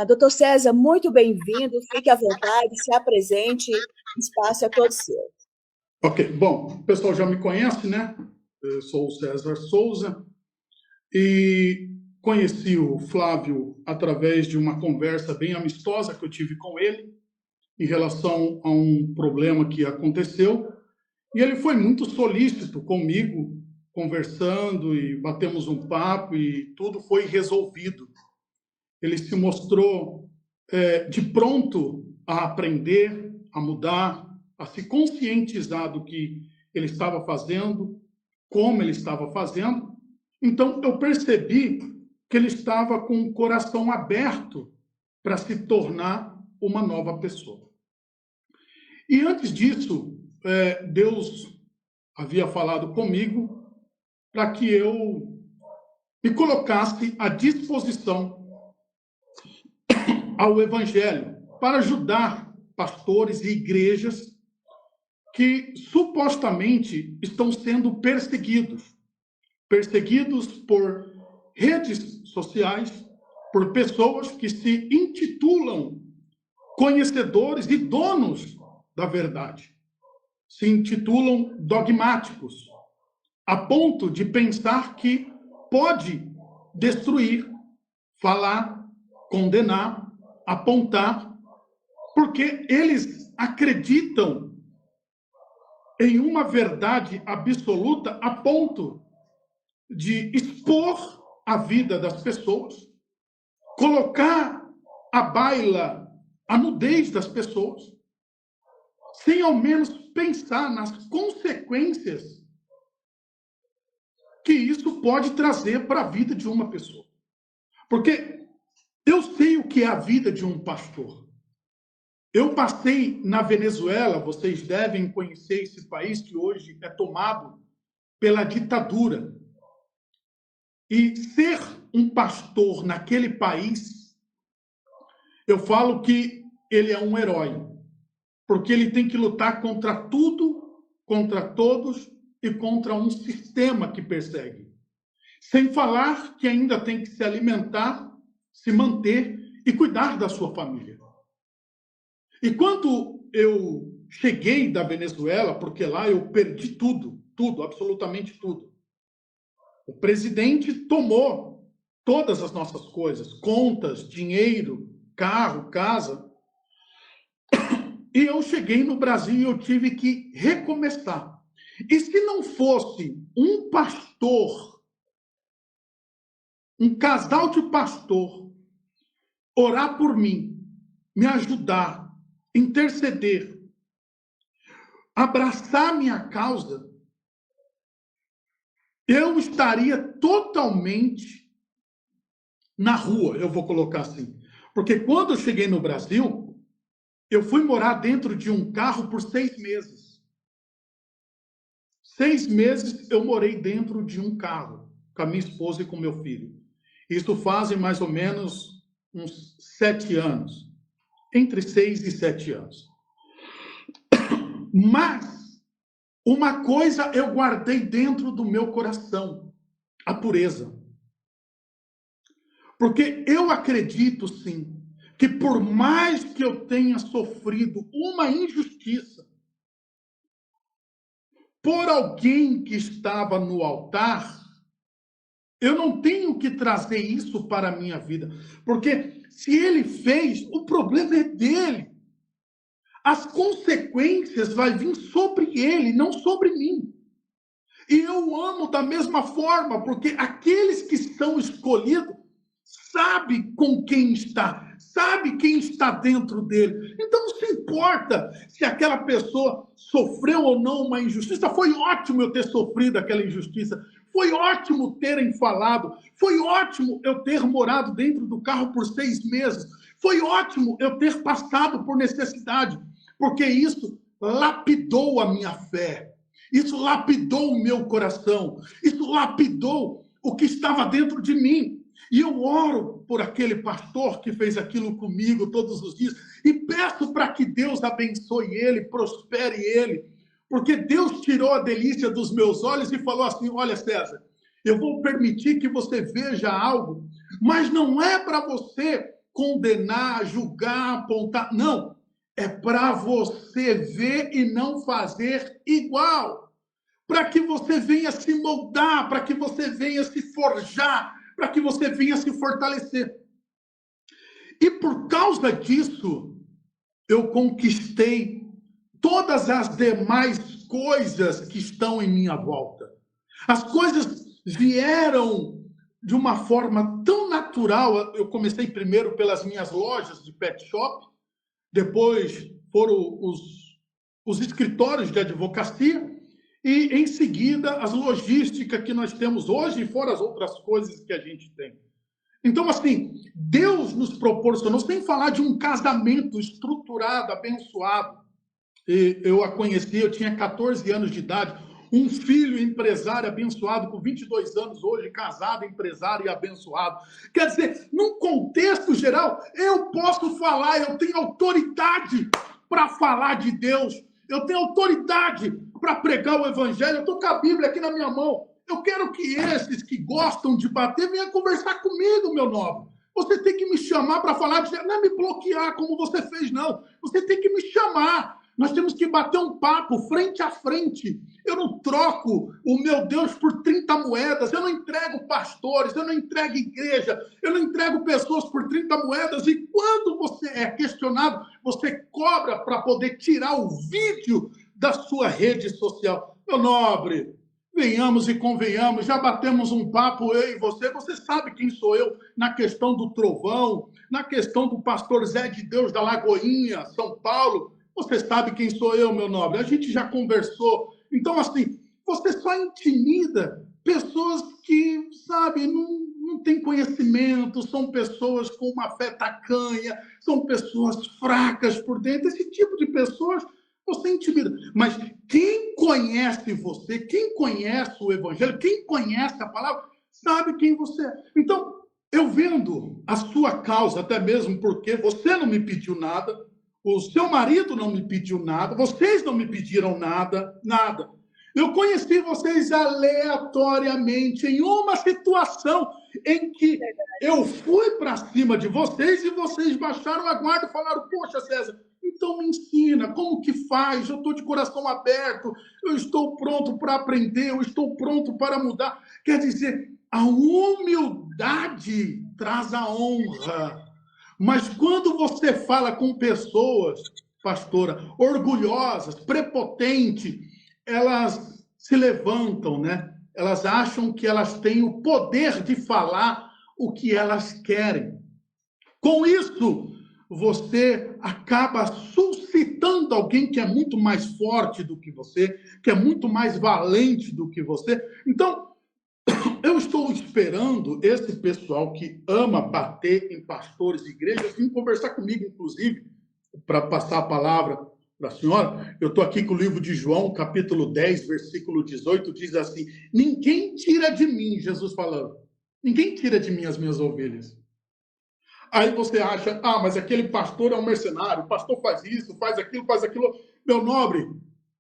Doutor César, muito bem-vindo, fique à vontade, se apresente, o espaço é todo seu. Ok, bom, o pessoal já me conhece, né? Eu sou o César Souza e conheci o Flávio através de uma conversa bem amistosa que eu tive com ele em relação a um problema que aconteceu. E ele foi muito solícito comigo, conversando e batemos um papo e tudo foi resolvido. Ele se mostrou de pronto a aprender, a mudar, a se conscientizar do que ele estava fazendo, como ele estava fazendo. Então, eu percebi que ele estava com o coração aberto para se tornar uma nova pessoa. E antes disso, Deus havia falado comigo para que eu me colocasse à disposição ao Evangelho para ajudar pastores e igrejas que supostamente estão sendo perseguidos por redes sociais, por pessoas que se intitulam conhecedores e donos da verdade, se intitulam dogmáticos, a ponto de pensar que pode destruir, falar, condenar, apontar, porque eles acreditam em uma verdade absoluta a ponto de expor a vida das pessoas, colocar à baila a nudez das pessoas, sem ao menos pensar nas consequências que isso pode trazer para a vida de uma pessoa. Porque eu sei o que é a vida de um pastor. Eu passei na Venezuela, vocês devem conhecer esse país que hoje é tomado pela ditadura. E ser um pastor naquele país, eu falo que ele é um herói, porque ele tem que lutar contra tudo, contra todos e contra um sistema que persegue. Sem falar que ainda tem que se alimentar, se manter e cuidar da sua família. E quando eu cheguei da Venezuela, porque lá eu perdi tudo, absolutamente tudo. O presidente tomou todas as nossas coisas, contas, dinheiro, carro, casa. E eu cheguei no Brasil e eu tive que recomeçar. E se não fosse um pastor, um casal de pastor, orar por mim, me ajudar, interceder, abraçar minha causa, eu estaria totalmente na rua, eu vou colocar assim. Porque quando eu cheguei no Brasil, eu fui morar dentro de um carro por 6 meses. 6 meses eu morei dentro de um carro, com a minha esposa e com meu filho. Isso fazem mais ou menos uns 7 anos. Entre 6 e 7 anos. Mas uma coisa eu guardei dentro do meu coração, a pureza. Porque eu acredito, sim, que por mais que eu tenha sofrido uma injustiça por alguém que estava no altar, eu não tenho que trazer isso para a minha vida. Porque se ele fez, o problema é dele. As consequências vão vir sobre ele, não sobre mim. E eu amo da mesma forma, porque aqueles que são escolhidos sabem com quem está, sabe quem está dentro dele. Então não se importa se aquela pessoa sofreu ou não uma injustiça. Foi ótimo eu ter sofrido aquela injustiça. Foi ótimo terem falado. Foi ótimo eu ter morado dentro do carro por 6 meses. Foi ótimo eu ter passado por necessidade, porque isso lapidou a minha fé. Isso lapidou o meu coração. Isso lapidou o que estava dentro de mim. E eu oro por aquele pastor que fez aquilo comigo todos os dias e peço para que Deus abençoe ele, prospere ele, porque Deus tirou a delícia dos meus olhos e falou assim: olha, César, eu vou permitir que você veja algo, mas não é para você condenar, julgar, apontar. Não. É para você ver e não fazer igual. Para que você venha se moldar, para que você venha se forjar, para que você venha se fortalecer. E por causa disso, eu conquistei todas as demais coisas que estão em minha volta. As coisas vieram de uma forma tão natural. Eu comecei primeiro pelas minhas lojas de pet shop, depois foram os escritórios de advocacia e, em seguida, as logísticas que nós temos hoje, fora as outras coisas que a gente tem. Então, assim, Deus nos proporcionou, sem falar de um casamento estruturado, abençoado. E eu a conheci, eu tinha 14 anos de idade, um filho empresário abençoado, com 22 anos hoje, casado, empresário e abençoado. Quer dizer, num contexto geral, eu posso falar, eu tenho autoridade para falar de Deus, eu tenho autoridade para pregar o evangelho, eu estou com a Bíblia aqui na minha mão. Eu quero que esses que gostam de bater venham conversar comigo, meu nobre. Você tem que me chamar para falar de Deus, não é me bloquear como você fez, não. Você tem que me chamar. Nós temos que bater um papo frente a frente. Eu não troco o meu Deus por 30 moedas. Eu não entrego pastores, eu não entrego igreja, eu não entrego pessoas por 30 moedas. E quando você é questionado, você cobra para poder tirar o vídeo da sua rede social. Meu nobre, venhamos e convenhamos, já batemos um papo, eu e você sabe quem sou eu na questão do trovão, na questão do pastor Zé de Deus da Lagoinha, São Paulo. Você sabe quem sou eu, meu nobre. A gente já conversou. Então, assim, você só intimida pessoas que, sabe, não têm conhecimento, são pessoas com uma fé tacanha, são pessoas fracas por dentro. Esse tipo de pessoas você intimida. Mas quem conhece você, quem conhece o evangelho, quem conhece a palavra, sabe quem você é. Então, eu vendo a sua causa, até mesmo porque você não me pediu nada, o seu marido não me pediu nada, vocês não me pediram nada, nada. Eu conheci vocês aleatoriamente em uma situação em que eu fui para cima de vocês e vocês baixaram a guarda e falaram, poxa, César, então me ensina, como que faz? Eu estou de coração aberto, eu estou pronto para aprender, eu estou pronto para mudar. Quer dizer, a humildade traz a honra. Mas quando você fala com pessoas, pastora, orgulhosas, prepotentes, elas se levantam, né? Elas acham que elas têm o poder de falar o que elas querem. Com isso, você acaba suscitando alguém que é muito mais forte do que você, que é muito mais valente do que você. Então, eu estou esperando esse pessoal que ama bater em pastores e igrejas vir conversar comigo, inclusive, para passar a palavra para a senhora. Eu estou aqui com o livro de João, capítulo 10, versículo 18, diz assim, ninguém tira de mim, Jesus falando, ninguém tira de mim as minhas ovelhas. Aí você acha, mas aquele pastor é um mercenário, o pastor faz isso, faz aquilo. Meu nobre,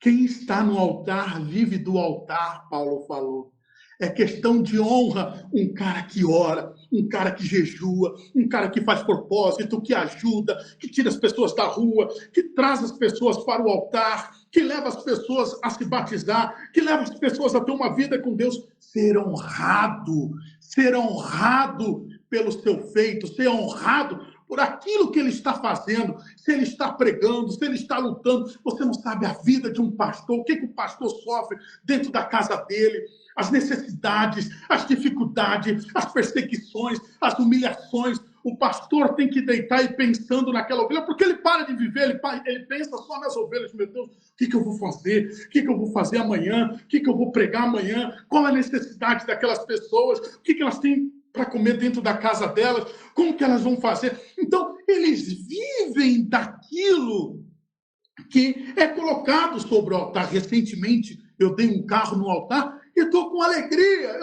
quem está no altar vive do altar, Paulo falou. É questão de honra, um cara que ora, um cara que jejua, um cara que faz propósito, que ajuda, que tira as pessoas da rua, que traz as pessoas para o altar, que leva as pessoas a se batizar, que leva as pessoas a ter uma vida com Deus. Ser honrado pelo seu feito, ser honrado por aquilo que ele está fazendo, se ele está pregando, se ele está lutando. Você não sabe a vida de um pastor, o que o pastor sofre dentro da casa dele, as necessidades, as dificuldades, as perseguições, as humilhações. O pastor tem que deitar e pensando naquela ovelha, porque ele para de viver, ele pensa só nas ovelhas. Meu Deus, o que eu vou fazer? O que eu vou fazer amanhã? O que eu vou pregar amanhã? Qual a necessidade daquelas pessoas? O que elas têm para comer dentro da casa delas? Como que elas vão fazer? Então, eles vivem daquilo que é colocado sobre o altar. Recentemente, eu dei um carro no altar e estou com alegria,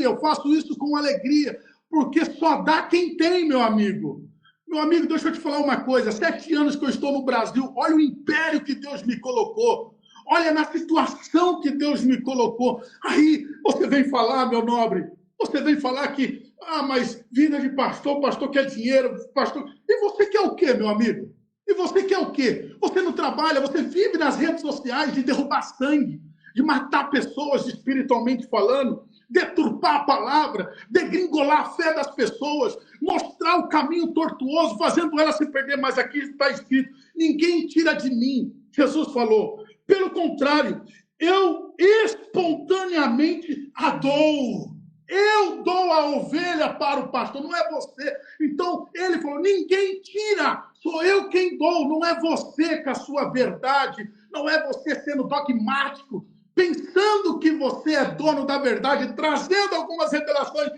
eu faço isso com alegria, porque só dá quem tem, meu amigo. Meu amigo, deixa eu te falar uma coisa, 7 anos que eu estou no Brasil, olha o império que Deus me colocou, olha na situação que Deus me colocou. Aí você vem falar, meu nobre, Você vem falar que, mas vida de pastor, pastor quer dinheiro, pastor... E você quer o quê, meu amigo? E você quer o quê? Você não trabalha, você vive nas redes sociais de derrubar sangue, de matar pessoas espiritualmente falando, deturpar a palavra, degringolar a fé das pessoas, mostrar o caminho tortuoso, fazendo elas se perder. Mas aqui está escrito, ninguém tira de mim. Jesus falou, pelo contrário, eu espontaneamente a dou. Eu dou a ovelha para o pastor, não é você. Então, ele falou, ninguém tira, sou eu quem dou, não é você com a sua verdade, não é você sendo dogmático, pensando que você é dono da verdade, trazendo algumas revelações.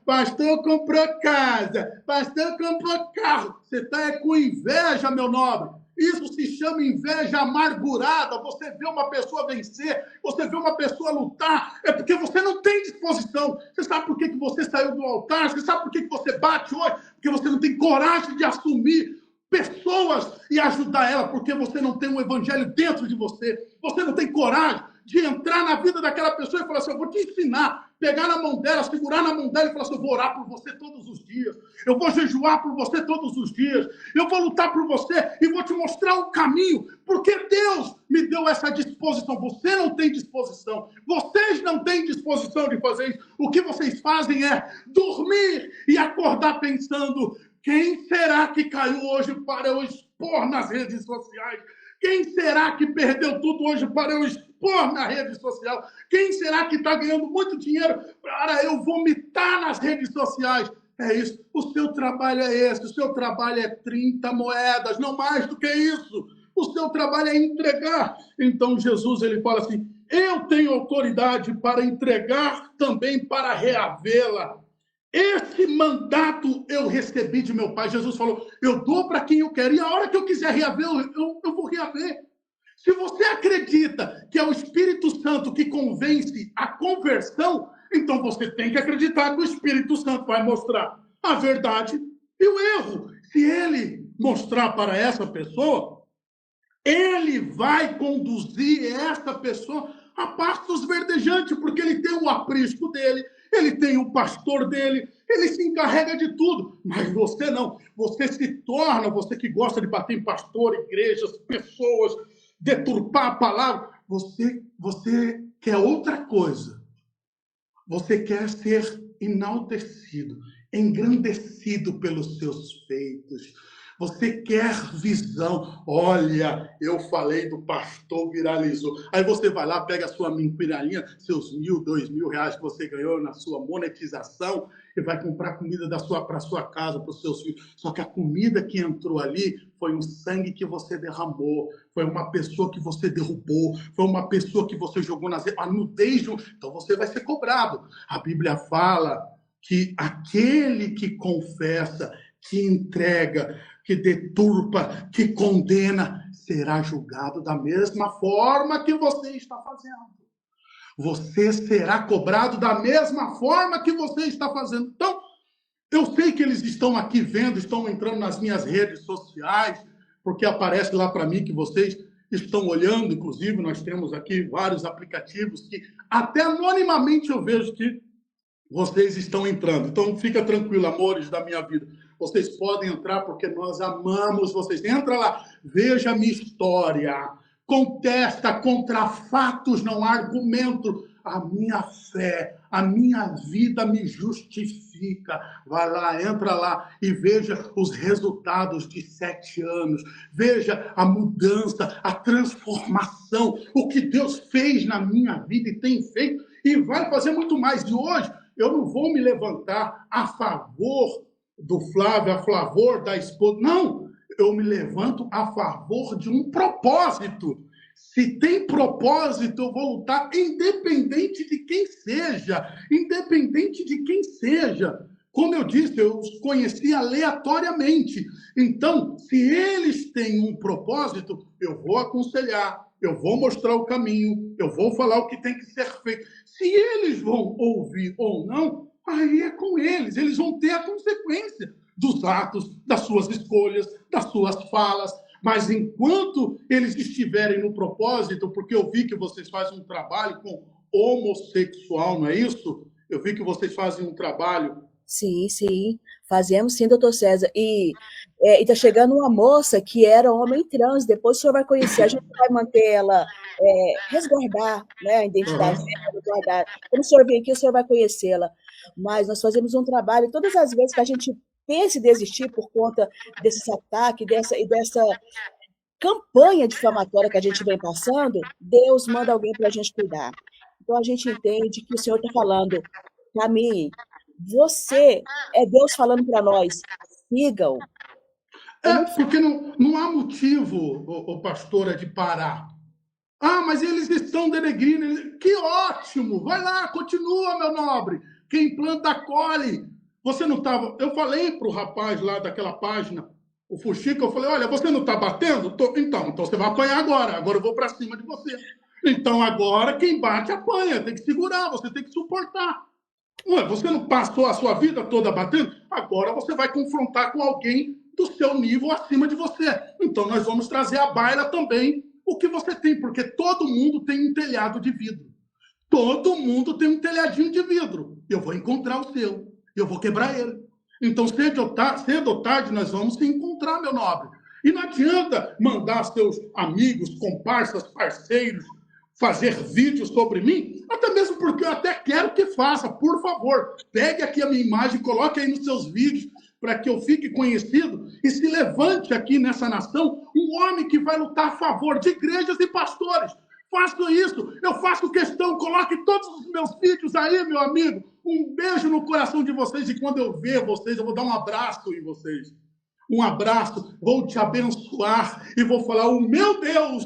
Pastor comprou casa, pastor comprou carro. Você está com inveja, meu nobre. Isso se chama inveja amargurada. Você vê uma pessoa vencer, você vê uma pessoa lutar, é porque você não tem disposição. Você sabe por que você saiu do altar? Você sabe por que você bate hoje? Porque você não tem coragem de assumir pessoas e ajudar ela, porque você não tem um evangelho dentro de você. Você não tem coragem de entrar na vida daquela pessoa e falar assim, eu vou te ensinar, pegar na mão dela, segurar na mão dela e falar assim, eu vou orar por você todos os dias, eu vou jejuar por você todos os dias, eu vou lutar por você e vou te mostrar o caminho, porque Deus me deu essa disposição. Você não tem disposição, vocês não têm disposição de fazer isso. O que vocês fazem é dormir e acordar pensando, quem será que caiu hoje para eu expor nas redes sociais? Quem será que perdeu tudo hoje para eu expor na rede social? Quem será que está ganhando muito dinheiro para eu vomitar nas redes sociais? É isso. O seu trabalho é esse. O seu trabalho é 30 moedas, não mais do que isso. O seu trabalho é entregar. Então Jesus ele fala assim, eu tenho autoridade para entregar, também para reavê-la. Esse mandato eu recebi de meu pai. Jesus falou, eu dou para quem eu quero, e a hora que eu quiser reaver, eu vou reaver. Se você acredita que é o Espírito Santo que convence a conversão, então você tem que acreditar que o Espírito Santo vai mostrar a verdade e o erro. Se ele mostrar para essa pessoa, ele vai conduzir essa pessoa a pastos verdejantes, porque ele tem o aprisco dele, ele tem o pastor dele, ele se encarrega de tudo. Mas você não. Você se torna, você que gosta de bater em pastor, igrejas, pessoas, deturpar a palavra, você quer outra coisa. Você quer ser enaltecido, engrandecido pelos seus feitos. Você quer visão. Olha, eu falei do pastor, viralizou. Aí você vai lá, pega a sua piranha, seus 1.000, 2.000 reais que você ganhou na sua monetização e vai comprar comida para sua casa, para os seus filhos. Só que a comida que entrou ali foi o sangue que você derramou, foi uma pessoa que você derrubou, foi uma pessoa que você jogou a nudez. Então você vai ser cobrado. A Bíblia fala que aquele que confessa, que entrega, que deturpa, que condena, será julgado da mesma forma que você está fazendo. Você será cobrado da mesma forma que você está fazendo. Então, eu sei que eles estão aqui vendo, estão entrando nas minhas redes sociais, porque aparece lá para mim que vocês estão olhando. Inclusive, nós temos aqui vários aplicativos que até anonimamente eu vejo que vocês estão entrando. Então, fica tranquilo, amores da minha vida. Vocês podem entrar porque nós amamos vocês. Entra lá, veja a minha história. Contesta contra fatos, não há argumento. A minha fé, a minha vida me justifica. Vai lá, entra lá e veja os resultados de 7 anos. Veja a mudança, a transformação, o que Deus fez na minha vida e tem feito e vai fazer muito mais. E hoje eu não vou me levantar a favor do Flávio, a favor da esposa. Não, eu me levanto a favor de um propósito. Se tem propósito, eu vou lutar independente de quem seja. Independente de quem seja. Como eu disse, eu os conheci aleatoriamente. Então, se eles têm um propósito, eu vou aconselhar, eu vou mostrar o caminho, eu vou falar o que tem que ser feito. Se eles vão ouvir ou não, aí é com eles. Eles vão ter a consequência dos atos, das suas escolhas, das suas falas. Mas enquanto eles estiverem no propósito, porque eu vi que vocês fazem um trabalho com homossexual, não é isso? Eu vi que vocês fazem um trabalho. Sim, sim, fazemos sim, doutor César. E está chegando uma moça que era homem trans, depois o senhor vai conhecer, a gente vai manter ela, resguardar, né, a identidade Aham. dela, guardar. Quando o senhor vir aqui, o senhor vai conhecê-la. Mas nós fazemos um trabalho, todas as vezes que a gente pensa em desistir por conta desse ataque, dessa campanha difamatória que a gente vem passando, Deus manda alguém para a gente cuidar. Então a gente entende que o Senhor está falando, caminhe, você é Deus falando para nós, sigam. É É, muito porque não há motivo, pastora, de parar. Ah, mas eles estão denegrindo. Que ótimo! Vai lá, continua, meu nobre. Quem planta, colhe. Você não estava... Eu falei para o rapaz lá daquela página, o Fuxica, eu falei, olha, você não está batendo? Então você vai apanhar agora. Agora eu vou para cima de você. Então agora quem bate, apanha. Tem que segurar, você tem que suportar. Ué, você não passou a sua vida toda batendo? Agora você vai confrontar com alguém do seu nível acima de você. Então nós vamos trazer à baila também o que você tem, porque todo mundo tem um telhado de vidro. Todo mundo tem um telhadinho de vidro. Eu vou encontrar o seu. Eu vou quebrar ele. Então, cedo ou tarde, nós vamos se encontrar, meu nobre. E não adianta mandar seus amigos, comparsas, parceiros, fazer vídeos sobre mim, até mesmo porque eu até quero que faça, por favor. Pegue aqui a minha imagem, coloque aí nos seus vídeos, para que eu fique conhecido e se levante aqui nessa nação um homem que vai lutar a favor de igrejas e pastores. Faço isso, eu faço questão, coloque todos os meus vídeos aí, meu amigo. Um beijo no coração de vocês e quando eu ver vocês, eu vou dar um abraço em vocês. Um abraço, vou te abençoar e vou falar, o meu Deus,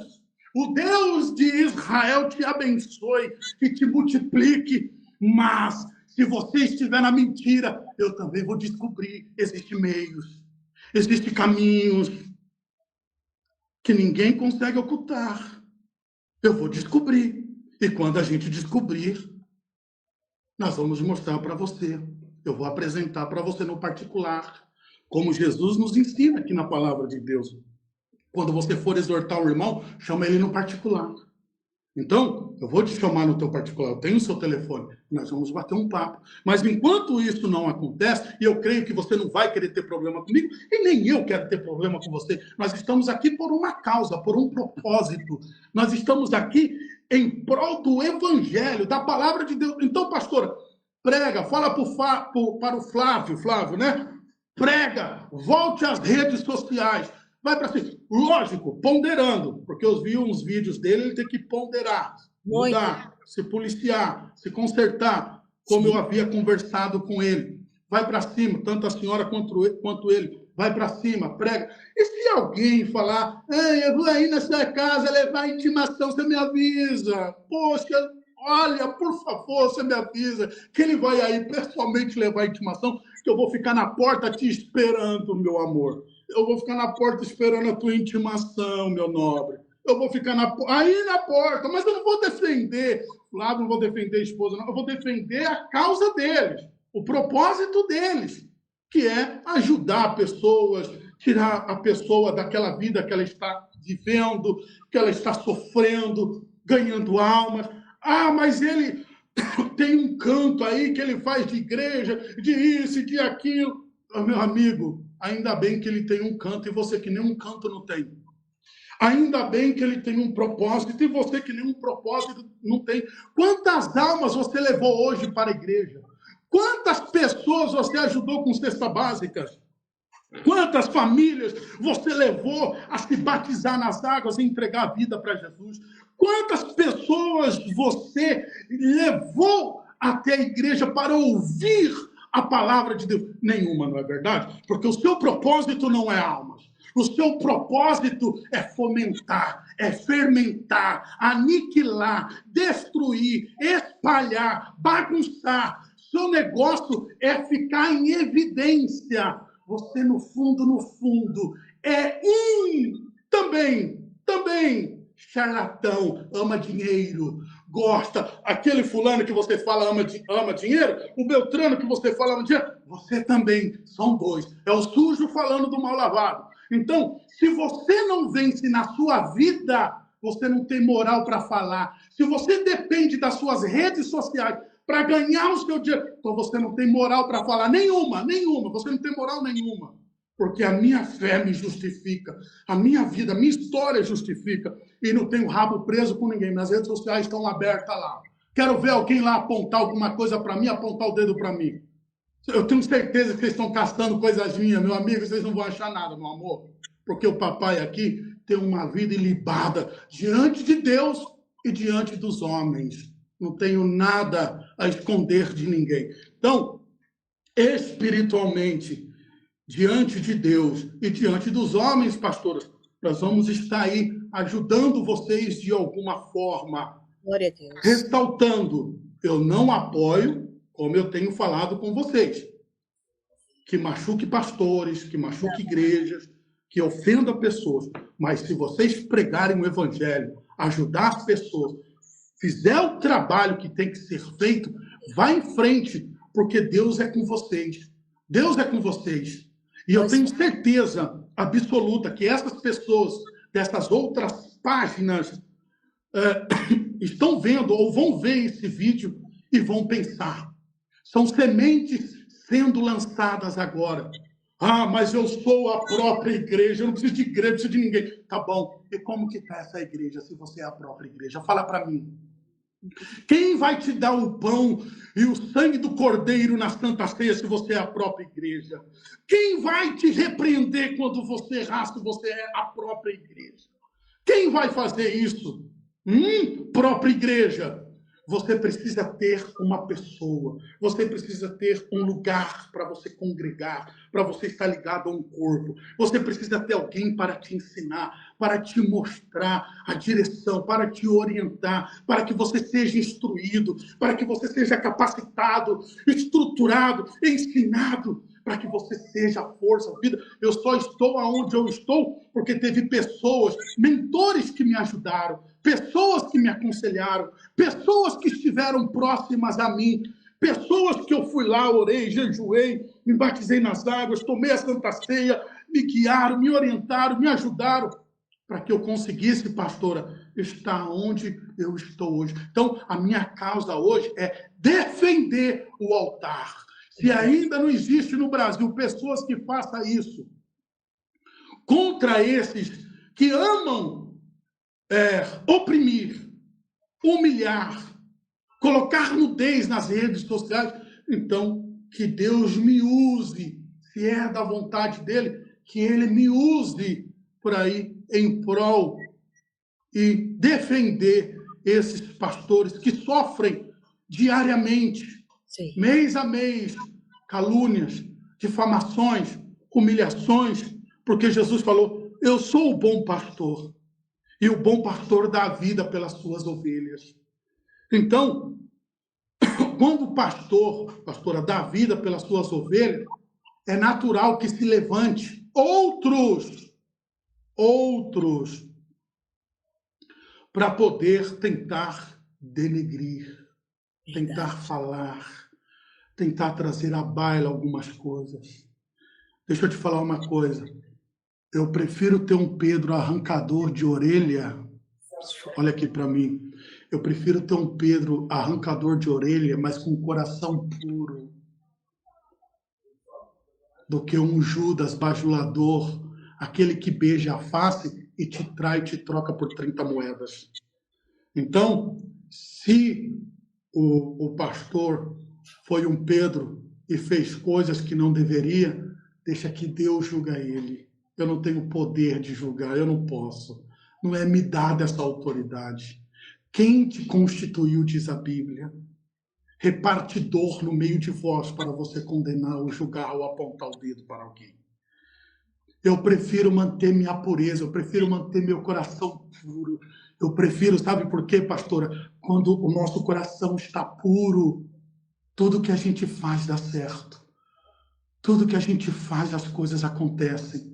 o Deus de Israel te abençoe, que te multiplique, mas se você estiver na mentira, eu também vou descobrir. Existem meios, existem caminhos que ninguém consegue ocultar. Eu vou descobrir. E quando a gente descobrir, nós vamos mostrar para você. Eu vou apresentar para você no particular, como Jesus nos ensina aqui na palavra de Deus. Quando você for exortar o irmão, chama ele no particular. Então, eu vou te chamar no teu particular, eu tenho o seu telefone, nós vamos bater um papo. Mas enquanto isso não acontece, e eu creio que você não vai querer ter problema comigo, e nem eu quero ter problema com você, nós estamos aqui por uma causa, por um propósito. Nós estamos aqui em prol do evangelho, da palavra de Deus. Então, pastora, prega, fala para o Flávio, né? Prega, volte às redes sociais, vai para cima. Lógico, ponderando, porque eu vi uns vídeos dele, ele tem que ponderar, muito. mudar, se policiar, se consertar, como eu Sim. havia conversado com ele. Vai para cima, tanto a senhora quanto ele. Vai para cima, prega. E se alguém falar, eu vou aí na sua casa levar intimação, você me avisa. Poxa, olha, por favor, você me avisa que ele vai aí pessoalmente levar intimação, que eu vou ficar na porta te esperando, meu amor. Eu vou ficar na porta esperando a tua intimação, meu nobre. Eu vou ficar aí na porta, mas eu não vou defender, Flávio, não vou defender a esposa, não. Eu vou defender a causa deles, o propósito deles, que é ajudar pessoas, tirar a pessoa daquela vida que ela está vivendo, que ela está sofrendo, ganhando almas. Ah, mas ele tem um canto aí que ele faz de igreja, de isso e de aquilo. Meu amigo, ainda bem que ele tem um canto e você que nem um canto não tem. Ainda bem que ele tem um propósito e você que nem um propósito não tem. Quantas almas você levou hoje para a igreja? Quantas pessoas você ajudou com cestas básicas? Quantas famílias você levou a se batizar nas águas e entregar a vida para Jesus? Quantas pessoas você levou até a igreja para ouvir a palavra de Deus? Nenhuma, não é verdade? Porque o seu propósito não é almas. O seu propósito é fomentar, é fermentar, aniquilar, destruir, espalhar, bagunçar. Seu negócio é ficar em evidência. Você, no fundo, é também charlatão, ama dinheiro, gosta. Aquele fulano que você fala ama dinheiro, o Beltrano que você fala ama dinheiro, você também, são dois. É o sujo falando do mal lavado. Então, se você não vence na sua vida, você não tem moral para falar. Se você depende das suas redes sociais para ganhar o seu dinheiro. Então você não tem moral para falar nenhuma, você não tem moral nenhuma. Porque a minha fé me justifica, a minha vida, a minha história justifica, e não tenho rabo preso com ninguém. Minhas redes sociais estão abertas lá. Quero ver alguém lá apontar alguma coisa para mim, apontar o dedo para mim. Eu tenho certeza que vocês estão caçando coisas minhas, meu amigo, vocês não vão achar nada, meu amor. Porque o papai aqui tem uma vida ilibada diante de Deus e diante dos homens. Não tenho nada a esconder de ninguém. Então, espiritualmente, diante de Deus e diante dos homens, pastores, nós vamos estar aí ajudando vocês de alguma forma. Glória a Deus. Ressaltando, eu não apoio, como eu tenho falado com vocês, que machuque pastores, que machuque igrejas, que ofenda pessoas. Mas se vocês pregarem o evangelho, ajudar as pessoas, fizer o trabalho que tem que ser feito, vá em frente, porque Deus é com vocês. Deus é com vocês. E eu tenho certeza absoluta que essas pessoas dessas outras páginas estão vendo ou vão ver esse vídeo e vão pensar. São sementes sendo lançadas agora. Ah, mas eu sou a própria igreja, eu não preciso de igreja, não preciso de ninguém. Tá bom, e como que está essa igreja se você é a própria igreja? Fala para mim. Quem vai te dar o pão e o sangue do cordeiro na Santa Ceia se você é a própria igreja? Quem vai te repreender quando você errar se você é a própria igreja? Quem vai fazer isso? Própria igreja. Você precisa ter uma pessoa, você precisa ter um lugar para você congregar, para você estar ligado a um corpo. Você precisa ter alguém para te ensinar, para te mostrar a direção, para te orientar, para que você seja instruído, para que você seja capacitado, estruturado, ensinado, para que você seja a força, a vida. Eu só estou aonde eu estou porque teve pessoas, mentores que me ajudaram, pessoas que me aconselharam, pessoas que estiveram próximas a mim, pessoas que eu fui lá, orei, jejuei, me batizei nas águas, tomei a Santa Ceia, me guiaram, me orientaram, me ajudaram, para que eu conseguisse, pastora, estar onde eu estou hoje. Então, a minha causa hoje é defender o altar. Se ainda não existe no Brasil pessoas que façam isso contra esses que amam oprimir, humilhar, colocar nudez nas redes sociais, então que Deus me use, se é da vontade dele, que ele me use por aí em prol e defender esses pastores que sofrem diariamente, Sim. mês a mês, calúnias, difamações, humilhações, porque Jesus falou, eu sou o bom pastor, e o bom pastor dá a vida pelas suas ovelhas. Então, quando o pastora, dá a vida pelas suas ovelhas, é natural que se levante outros, para poder tentar denegrir, tentar falar, tentar trazer à baila algumas coisas. Deixa eu te falar uma coisa. Eu prefiro ter um Pedro arrancador de orelha. Olha aqui para mim. Eu prefiro ter um Pedro arrancador de orelha, mas com o coração puro, do que um Judas bajulador, aquele que beija a face e te trai e te troca por 30 moedas. Então, se o pastor foi um Pedro e fez coisas que não deveria, deixa que Deus julga ele. Eu não tenho poder de julgar, eu não posso. Não é me dada essa autoridade. Quem te constituiu, diz a Bíblia, repartidor no meio de vós para você condenar ou julgar ou apontar o dedo para alguém. Eu prefiro manter minha pureza, eu prefiro manter meu coração puro. Eu prefiro, sabe por quê, pastora? Quando o nosso coração está puro, tudo que a gente faz dá certo. Tudo que a gente faz, as coisas acontecem.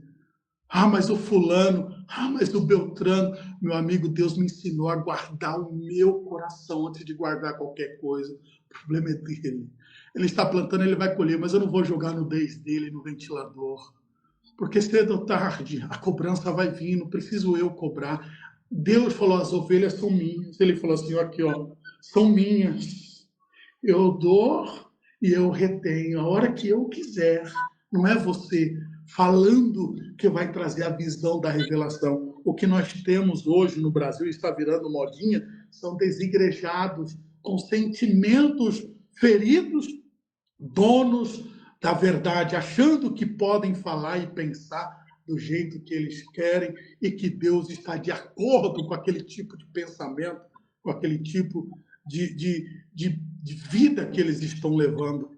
Ah, mas o fulano, mas o Beltrano. Meu amigo, Deus me ensinou a guardar o meu coração antes de guardar qualquer coisa. O problema é dele. Ele está plantando, ele vai colher, mas eu não vou jogar a nudez dele no ventilador. Porque cedo ou tarde a cobrança vai vir, não preciso eu cobrar. Deus falou, as ovelhas são minhas. Ele falou assim, aqui, ó, são minhas. Eu dou e eu retenho a hora que eu quiser. Não é você falando que vai trazer a visão da revelação. O que nós temos hoje no Brasil, está virando modinha, são desigrejados com sentimentos feridos, donos da verdade, achando que podem falar e pensar do jeito que eles querem e que Deus está de acordo com aquele tipo de pensamento, com aquele tipo de vida que eles estão levando.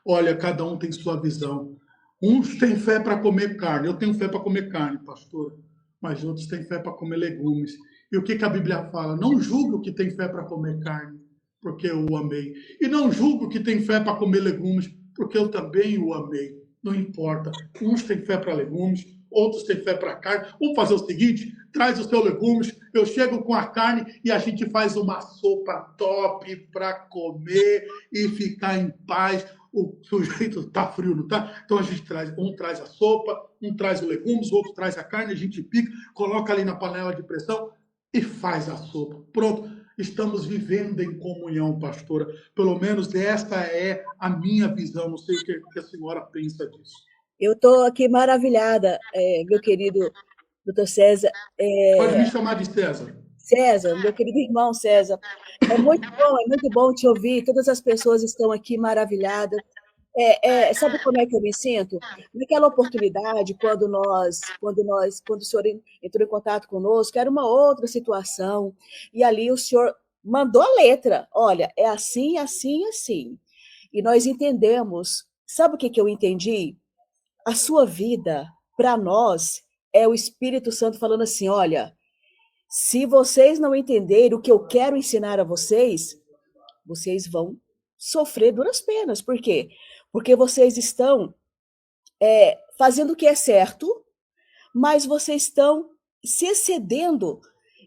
Olha, cada um tem sua visão. Uns têm fé para comer carne. Eu tenho fé para comer carne, pastor. Mas outros têm fé para comer legumes. E o que a Bíblia fala? Não julgue o que tem fé para comer carne, porque eu o amei. E não julgue o que tem fé para comer legumes, porque eu também o amei. Não importa. Uns têm fé para legumes, outros têm fé para carne. Vamos fazer o seguinte: traz os seus legumes, eu chego com a carne e a gente faz uma sopa top para comer e ficar em paz. O sujeito tá frio, não tá? Então a gente traz, um traz a sopa, um traz os legumes, o outro traz a carne, a gente pica, coloca ali na panela de pressão e faz a sopa. Pronto. Estamos vivendo em comunhão, pastora. Pelo menos esta é a minha visão. Não sei o que a senhora pensa disso. Eu estou aqui maravilhada, meu querido doutor César. Pode me chamar de César. César, meu querido irmão César. É muito bom te ouvir. Todas as pessoas estão aqui maravilhadas. Sabe como é que eu me sinto? Naquela oportunidade, quando o senhor entrou em contato conosco, era uma outra situação, e ali o senhor mandou a letra. Olha, é assim, assim, assim. E nós entendemos. Sabe o que eu entendi? A sua vida, para nós, é o Espírito Santo falando assim: olha, se vocês não entenderem o que eu quero ensinar a vocês, vocês vão sofrer duras penas. Por quê? Porque vocês estão fazendo o que é certo, mas vocês estão se excedendo.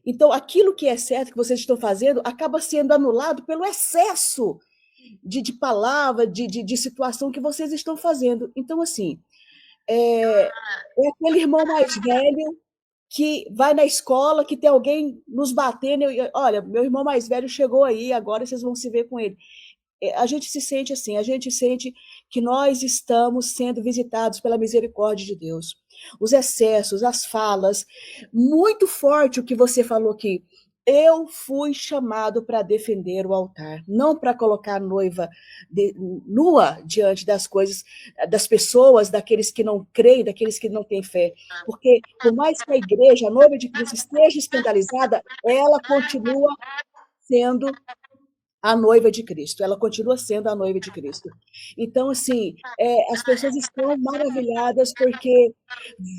Então, aquilo que é certo que vocês estão fazendo acaba sendo anulado pelo excesso de palavra, de situação que vocês estão fazendo. Então, assim, é aquele irmão mais velho que vai na escola, que tem alguém nos batendo. Olha, meu irmão mais velho chegou aí, agora vocês vão se ver com ele. A gente se sente assim, a gente sente que nós estamos sendo visitados pela misericórdia de Deus. Os excessos, as falas, muito forte o que você falou aqui. Eu fui chamado para defender o altar, não para colocar a noiva nua diante das coisas, das pessoas, daqueles que não creem, daqueles que não têm fé. Porque, por mais que a igreja, a noiva de Cristo, esteja escandalizada, ela continua sendo a noiva de Cristo, ela continua sendo a noiva de Cristo. Então, assim, as pessoas estão maravilhadas porque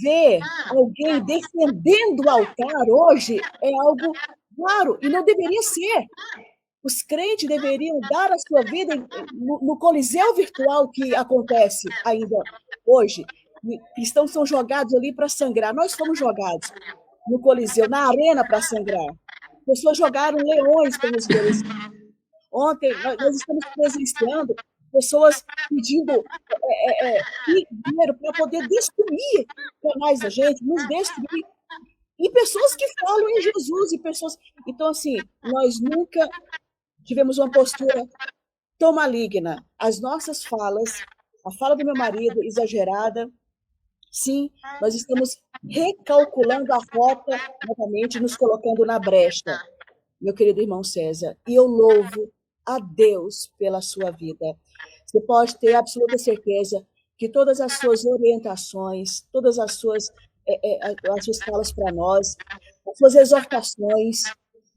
ver alguém defendendo o altar hoje é algo claro, e não deveria ser. Os crentes deveriam dar a sua vida no coliseu virtual que acontece ainda hoje. Cristãos são jogados ali para sangrar. Nós fomos jogados no coliseu, na arena para sangrar. Pessoas jogaram leões para nos ver. Ontem, nós estamos presenciando pessoas pedindo dinheiro para poder destruir canais da gente, nos destruir. E pessoas que falam em Jesus, e pessoas. Então, assim, nós nunca tivemos uma postura tão maligna. As nossas falas, a fala do meu marido, exagerada, sim, nós estamos recalculando a rota novamente, nos colocando na brecha, meu querido irmão César. E eu louvo a Deus pela sua vida. Você pode ter absoluta certeza que todas as suas orientações, todas as suas falas para nós, as suas exortações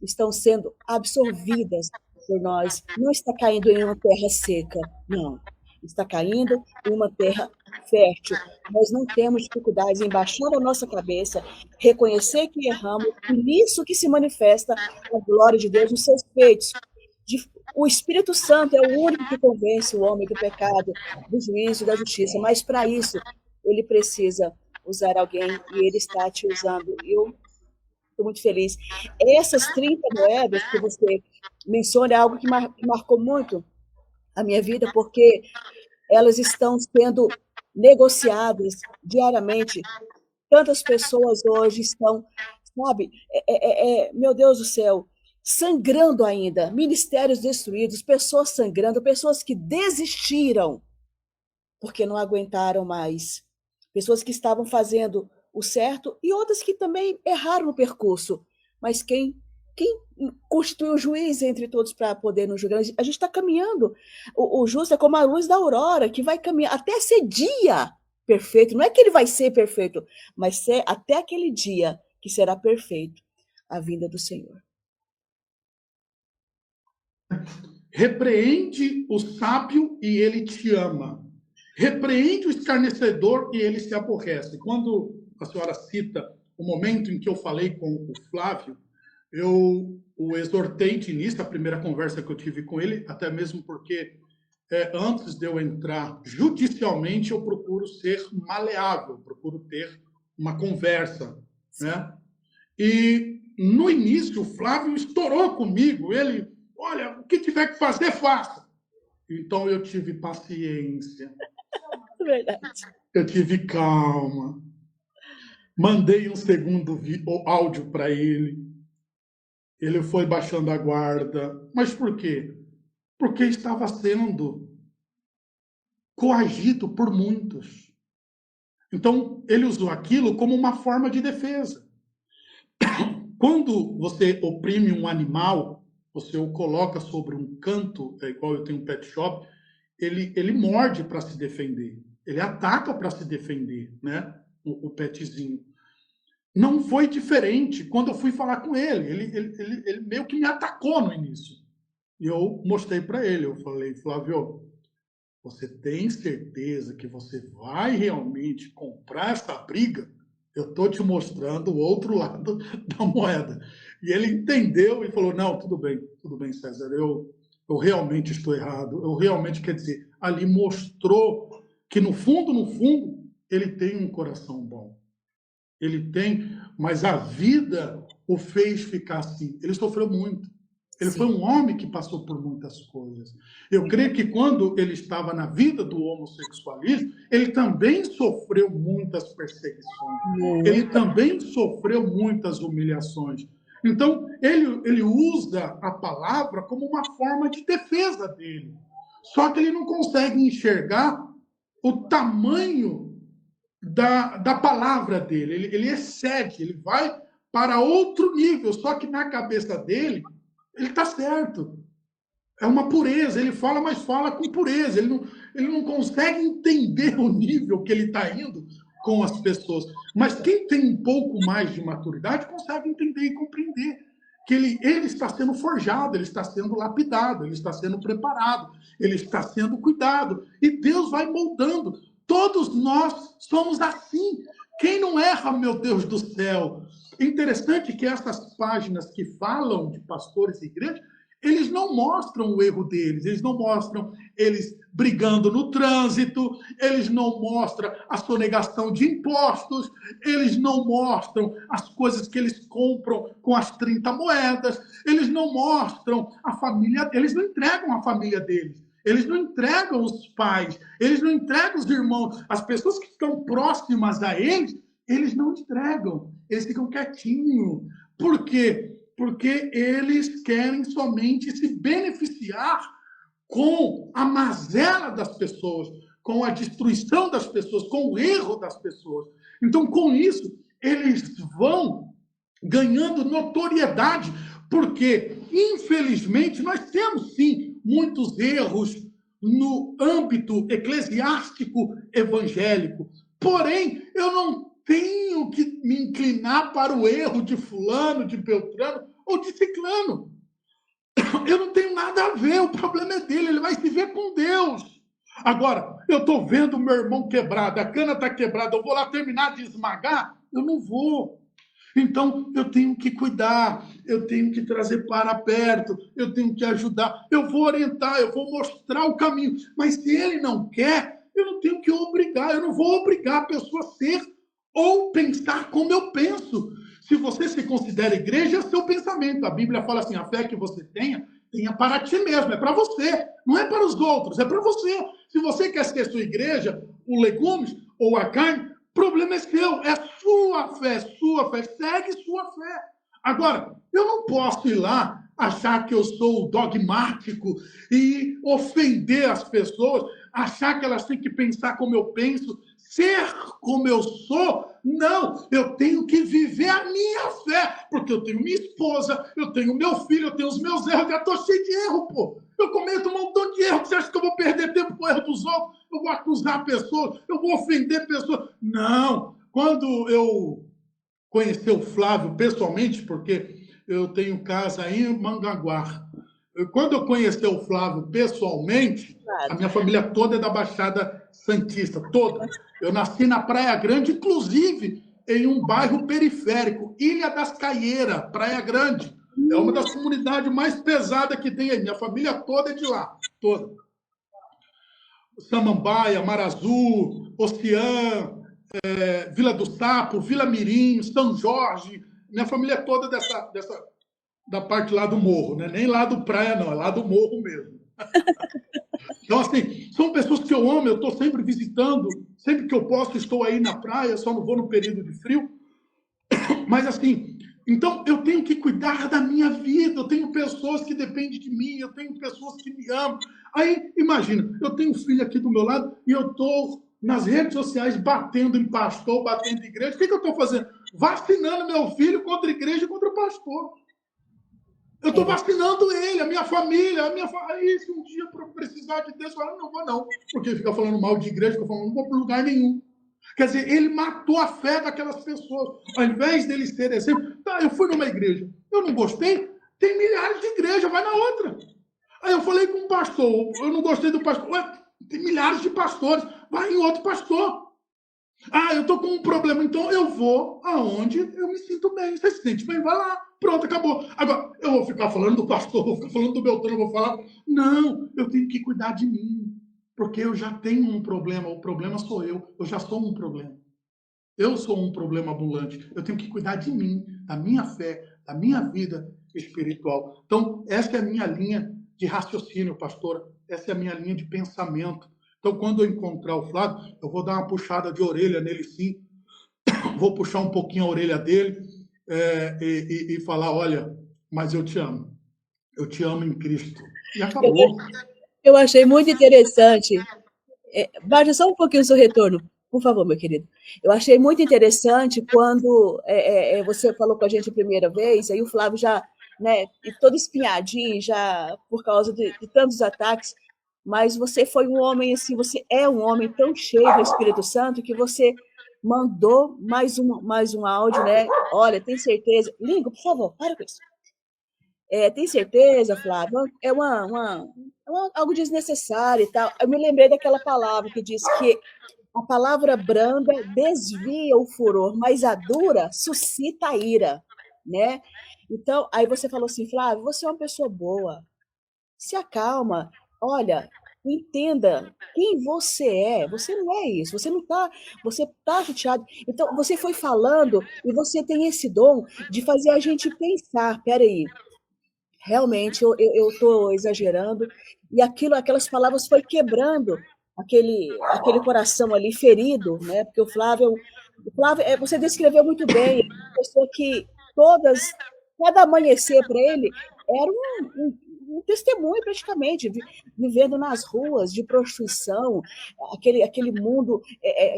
estão sendo absorvidas por nós. Não está caindo em uma terra seca, não. Está caindo em uma terra fértil. Nós não temos dificuldades em baixar a nossa cabeça, reconhecer que erramos, e nisso que se manifesta a glória de Deus nos seus feitos. O Espírito Santo é o único que convence o homem do pecado, do juízo e da justiça, mas para isso ele precisa usar alguém, e ele está te usando. Eu estou muito feliz. Essas 30 moedas que você menciona é algo que marcou muito a minha vida, porque elas estão sendo negociadas diariamente. Tantas pessoas hoje estão, sabe, meu Deus do céu, sangrando ainda, ministérios destruídos, pessoas sangrando, pessoas que desistiram porque não aguentaram mais, pessoas que estavam fazendo o certo e outras que também erraram no percurso. Mas quem constitui o juiz entre todos para poder nos julgar? A gente está caminhando. O justo é como a luz da aurora, que vai caminhar até ser dia perfeito. Não é que ele vai ser perfeito, mas ser até aquele dia que será perfeito, a vinda do Senhor. Repreende o sábio e ele te ama. Repreende o escarnecedor e ele se aborrece. Quando a senhora cita o momento em que eu falei com o Flávio, eu o exortei de início, a primeira conversa que eu tive com ele, até mesmo porque antes de eu entrar judicialmente, eu procuro ser maleável, procuro ter uma conversa, né? E no início, o Flávio estourou comigo. Ele, olha, o que tiver que fazer, faça. Então eu tive paciência. Verdade. Eu tive calma. Mandei um segundo áudio para ele. Ele foi baixando a guarda. Mas por quê? Porque estava sendo coagido por muitos. Então, ele usou aquilo como uma forma de defesa. Quando você oprime um animal, você o coloca sobre um canto, é igual eu tenho um pet shop, ele morde para se defender. Ele ataca para se defender, né? O petzinho. Não foi diferente quando eu fui falar com ele. Ele meio que me atacou no início. E eu mostrei para ele. Eu falei, Flávio, você tem certeza que você vai realmente comprar essa briga? Eu estou te mostrando o outro lado da moeda. E ele entendeu e falou, não, tudo bem, César, eu realmente estou errado. Eu realmente, quer dizer, ali mostrou que no fundo, ele tem um coração bom. Ele tem, mas a vida o fez ficar assim. Ele sofreu muito. Ele foi um homem que passou por muitas coisas. Eu creio que quando ele estava na vida do homossexualismo, ele também sofreu muitas perseguições. Ele também sofreu muitas humilhações. Então, ele usa a palavra como uma forma de defesa dele. Só que ele não consegue enxergar o tamanho da palavra dele. Ele excede, ele vai para outro nível. Só que na cabeça dele, ele está certo. É uma pureza. Ele fala, mas fala com pureza. Ele não consegue entender o nível que ele está indo com as pessoas. Mas quem tem um pouco mais de maturidade consegue entender e compreender que ele está sendo forjado, ele está sendo lapidado, ele está sendo preparado, ele está sendo cuidado. E Deus vai moldando. Todos nós somos assim. Quem não erra, meu Deus do céu? É interessante que essas páginas que falam de pastores e igrejas, eles não mostram o erro deles, eles não mostram eles brigando no trânsito, eles não mostram a sonegação de impostos, eles não mostram as coisas que eles compram com as 30 moedas, eles não mostram a família, eles não entregam a família deles. Eles não entregam os pais, eles não entregam os irmãos, as pessoas que estão próximas a eles, eles não entregam, eles ficam quietinhos. Por quê? Porque eles querem somente se beneficiar com a mazela das pessoas, com a destruição das pessoas, com o erro das pessoas. Então, com isso, eles vão ganhando notoriedade, porque, infelizmente, nós temos, sim, muitos erros no âmbito eclesiástico evangélico. Porém, eu não tenho que me inclinar para o erro de fulano, de Beltrano ou de ciclano. Eu não tenho nada a ver, o problema é dele, ele vai se ver com Deus. Agora, eu estou vendo o meu irmão quebrado, a cana está quebrada, eu vou lá terminar de esmagar? Eu não vou. Então, eu tenho que cuidar, eu tenho que trazer para perto, eu tenho que ajudar, eu vou orientar, eu vou mostrar o caminho. Mas se ele não quer, eu não tenho que obrigar, eu não vou obrigar a pessoa a ser ou pensar como eu penso. Se você se considera igreja, é seu pensamento. A Bíblia fala assim, a fé que você tenha para ti mesmo, é para você, não é para os outros, é para você. Se você quer ser sua igreja, o legumes ou a carne, o problema é seu, é sua fé, segue sua fé. Agora, eu não posso ir lá achar que eu sou dogmático e ofender as pessoas, achar que elas têm que pensar como eu penso, ser como eu sou. Não, eu tenho que viver a minha fé, porque eu tenho minha esposa, eu tenho meu filho, eu tenho os meus erros, já estou cheio de erro, pô. Eu cometo um montão de erro. Você acha que eu vou perder tempo com o erro dos outros? Eu vou acusar pessoas, eu vou ofender pessoas? Não. Quando eu conheci o Flávio pessoalmente, porque eu tenho casa em Mangaguá. Quando eu conheci o Flávio pessoalmente, a minha família toda é da Baixada Santista, toda. Eu nasci na Praia Grande, inclusive em um bairro periférico, Ilha das Caieiras, Praia Grande. É uma das comunidades mais pesadas que tem aí. Minha família toda é de lá, toda. Samambaia, Marazu, Oceã, Vila do Sapo, Vila Mirim, São Jorge. Minha família é toda da parte lá do morro, né? Nem lá do praia, não, é lá do morro mesmo. Então, assim, são pessoas que eu amo, eu estou sempre visitando, sempre que eu posso, estou aí na praia, só não vou no período de frio. Mas, assim, então eu tenho que cuidar da minha vida, eu tenho pessoas que dependem de mim, eu tenho pessoas que me amam. Aí, imagina, eu tenho um filho aqui do meu lado e eu estou nas redes sociais batendo em pastor, batendo em igreja. O que eu estou fazendo? Vacinando meu filho contra a igreja e contra o pastor. Eu estou vacinando ele, a minha família, Aí, se um dia precisar de Deus, eu falo, não vou não, porque fica falando mal de igreja, fica falando, não vou para lugar nenhum. Quer dizer, ele matou a fé daquelas pessoas. Ao invés dele ser exemplo, tá, eu fui numa igreja, eu não gostei, tem milhares de igrejas, vai na outra. Aí eu falei com um pastor, eu não gostei do pastor, ué, tem milhares de pastores, vai em outro pastor. Ah, eu tô com um problema, então eu vou aonde eu me sinto bem. Você se sente bem? Vai lá. Pronto, acabou. Agora, eu vou ficar falando do pastor, vou ficar falando do Beltrano, vou falar. Não, eu tenho que cuidar de mim. Porque eu já tenho um problema, o problema sou eu já sou um problema. Eu sou um problema ambulante. Eu tenho que cuidar de mim, da minha fé, da minha vida espiritual. Então, essa é a minha linha de raciocínio, pastora. Essa é a minha linha de pensamento. Então, quando eu encontrar o Flávio, eu vou dar uma puxada de orelha nele, sim. Vou puxar um pouquinho a orelha dele e falar, olha, mas eu te amo. Eu te amo em Cristo. E acabou. Eu achei muito interessante. Baixa só um pouquinho o seu retorno, por favor, meu querido. Eu achei muito interessante quando você falou com a gente a primeira vez, aí o Flávio já, né, todo espinhadinho, já por causa de tantos ataques, mas você foi um homem assim, você é um homem tão cheio do Espírito Santo que você mandou mais um áudio, né? Olha, tem certeza? Língua, por favor, para com isso. Tem certeza, Flávio? Algo desnecessário e tal. Eu me lembrei daquela palavra que diz que a palavra branda desvia o furor, mas a dura suscita a ira, né? Então, aí você falou assim, Flávio, você é uma pessoa boa, se acalma, olha, entenda quem você não é isso, você tá chateado. Então, você foi falando e você tem esse dom de fazer a gente pensar, peraí, realmente eu estou exagerando, e aquelas palavras foi quebrando aquele coração ali ferido, né? Porque o Flávio, você descreveu muito bem, uma pessoa que cada amanhecer para ele era um testemunho praticamente, vivendo nas ruas de prostituição, aquele mundo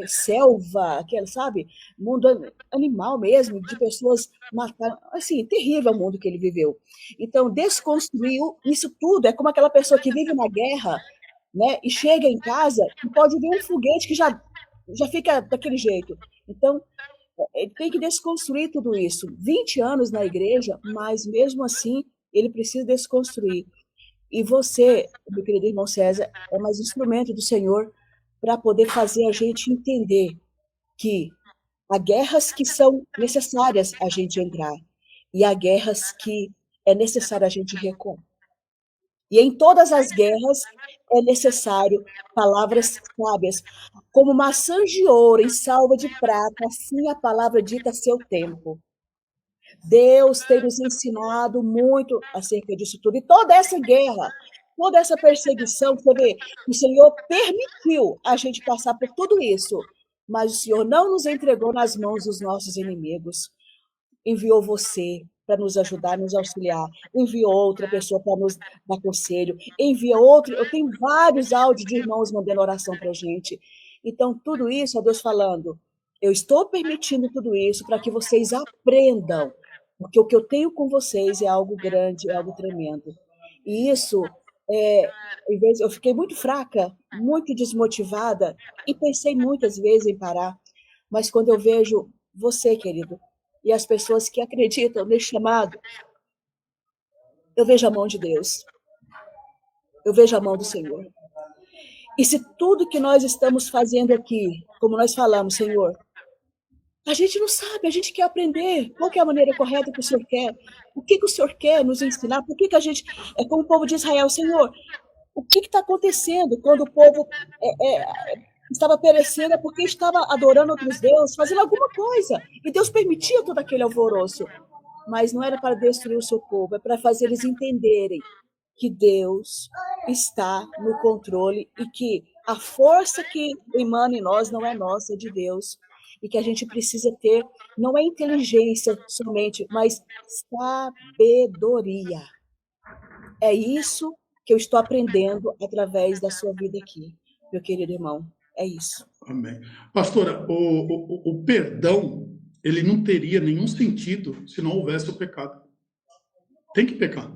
selva, aquele, sabe, mundo animal mesmo, de pessoas matar, assim, terrível o mundo que ele viveu. Então, desconstruiu isso tudo, é como aquela pessoa que vive na guerra, né, e chega em casa e pode ver um foguete que já fica daquele jeito. Então, ele tem que desconstruir tudo isso. 20 anos na igreja, mas mesmo assim ele precisa desconstruir. E você, meu querido irmão César, é mais instrumento do Senhor para poder fazer a gente entender que há guerras que são necessárias a gente entrar e há guerras que é necessário a gente recuar. E em todas as guerras é necessário palavras sábias, como maçãs de ouro em salva de prata, assim a palavra dita a seu tempo. Deus tem nos ensinado muito acerca disso tudo. E toda essa guerra, toda essa perseguição, você vê, o Senhor permitiu a gente passar por tudo isso, mas o Senhor não nos entregou nas mãos dos nossos inimigos. enviou você para nos ajudar, nos auxiliar, enviou outra pessoa para nos dar conselho, envia outro. Eu tenho vários áudios de irmãos mandando oração para a gente. Então, tudo isso é Deus falando: eu estou permitindo tudo isso para que vocês aprendam, porque o que eu tenho com vocês é algo grande, é algo tremendo. E isso, em vez, eu fiquei muito fraca, muito desmotivada, e pensei muitas vezes em parar, mas quando eu vejo você, querido, e as pessoas que acreditam nesse chamado, eu vejo a mão de Deus, eu vejo a mão do Senhor. E se tudo que nós estamos fazendo aqui, como nós falamos, Senhor, a gente não sabe, a gente quer aprender qual que é a maneira correta que o Senhor quer, o que o Senhor quer nos ensinar, por que a gente, é como o povo de Israel, Senhor, o que está acontecendo quando o povo estava perecendo, é porque estava adorando outros deuses, fazendo alguma coisa, e Deus permitia todo aquele alvoroço, mas não era para destruir o seu povo, é para fazer eles entenderem que Deus está no controle e que a força que emana em nós não é nossa, é de Deus. E que a gente precisa ter, não é inteligência somente, mas sabedoria. É isso que eu estou aprendendo através da sua vida aqui, meu querido irmão. É isso. Amém. Pastora, o perdão, ele não teria nenhum sentido se não houvesse o pecado. Tem que pecar,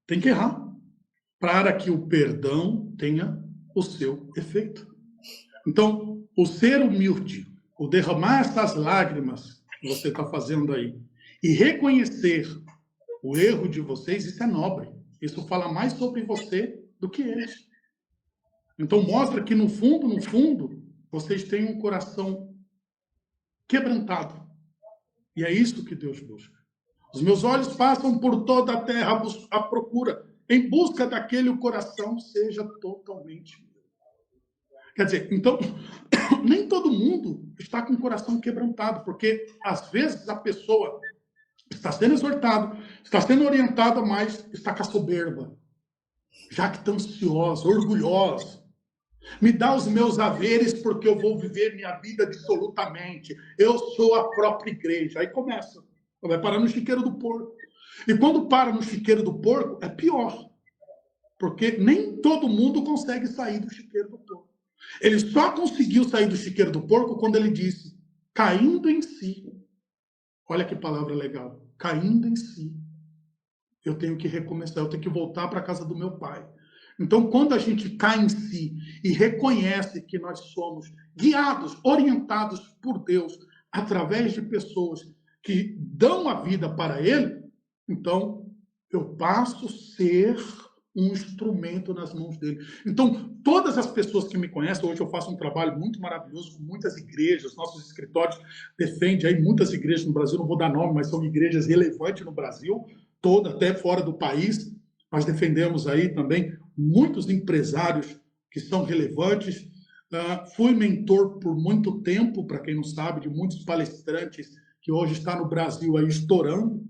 tem que errar, para que o perdão tenha o seu efeito. Então, o ser humilde, o derramar essas lágrimas que você está fazendo aí, e reconhecer o erro de vocês, isso é nobre. Isso fala mais sobre você do que eles. Então, mostra que, no fundo, vocês têm um coração quebrantado. E é isso que Deus busca. Os meus olhos passam por toda a terra à procura, em busca daquele o coração seja totalmente meu. Quer dizer, então, nem todo mundo está com o coração quebrantado, porque, às vezes, a pessoa está sendo exortada, está sendo orientada, mas está com a soberba, jactanciosa, orgulhosa. Me dá os meus haveres porque eu vou viver minha vida absolutamente. Eu sou a própria igreja. Aí começa. Vai parar no chiqueiro do porco. E quando para no chiqueiro do porco, é pior. Porque nem todo mundo consegue sair do chiqueiro do porco. Ele só conseguiu sair do chiqueiro do porco quando ele disse, caindo em si. Olha que palavra legal. Caindo em si. Eu tenho que recomeçar, eu tenho que voltar para a casa do meu pai. Então, quando a gente cai em si e reconhece que nós somos guiados, orientados por Deus, através de pessoas que dão a vida para Ele, então eu passo a ser um instrumento nas mãos dele. Então, todas as pessoas que me conhecem, hoje eu faço um trabalho muito maravilhoso com muitas igrejas, nossos escritórios defendem aí muitas igrejas no Brasil, não vou dar nome, mas são igrejas relevantes no Brasil, toda, até fora do país. Nós defendemos aí também muitos empresários que são relevantes. Fui mentor por muito tempo, para quem não sabe, de muitos palestrantes que hoje estão no Brasil aí estourando.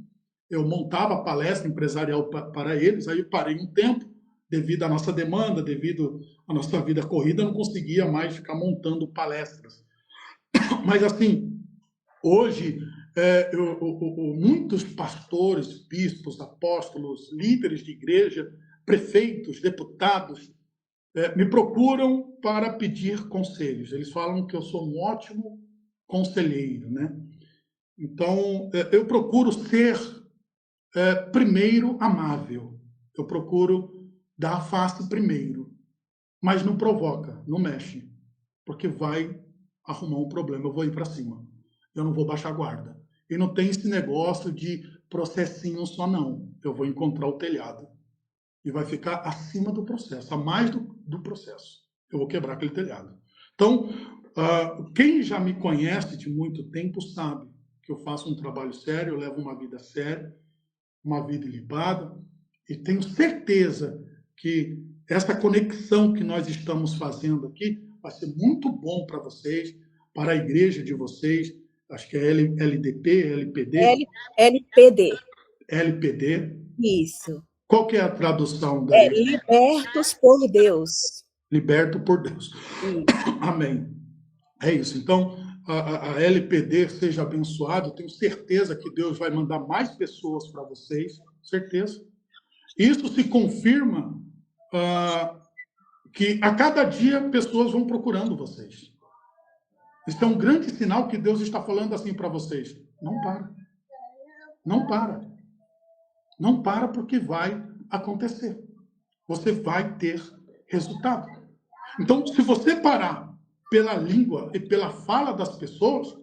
Eu montava palestra empresarial para eles, aí eu parei um tempo, devido à nossa demanda, devido à nossa vida corrida, eu não conseguia mais ficar montando palestras. Mas, assim, hoje, muitos pastores, bispos, apóstolos, líderes de igreja, prefeitos, deputados, me procuram para pedir conselhos. Eles falam que eu sou um ótimo conselheiro, né? Então, eu procuro ser, primeiro, amável. Eu procuro dar a face primeiro, mas não provoca, não mexe, porque vai arrumar um problema, eu vou ir para cima. Eu não vou baixar a guarda. E não tem esse negócio de processinho só, não. Eu vou encontrar o telhado. E vai ficar acima do processo, a mais do processo. Eu vou quebrar aquele telhado. Então, quem já me conhece de muito tempo sabe que eu faço um trabalho sério, eu levo uma vida séria, uma vida ilibada, e tenho certeza que essa conexão que nós estamos fazendo aqui vai ser muito bom para vocês, para a igreja de vocês. Acho que é LDP, LPD? LPD. LPD. Isso. Qual que é a tradução daí? Libertos por Deus. Liberto por Deus. Amém. É isso. Então, a LPD seja abençoada. Eu tenho certeza que Deus vai mandar mais pessoas para vocês, certeza. Isso se confirma que a cada dia pessoas vão procurando vocês. Isso é um grande sinal que Deus está falando assim para vocês. Não para. Não para. Não para, porque vai acontecer. Você vai ter resultado. Então, se você parar pela língua e pela fala das pessoas,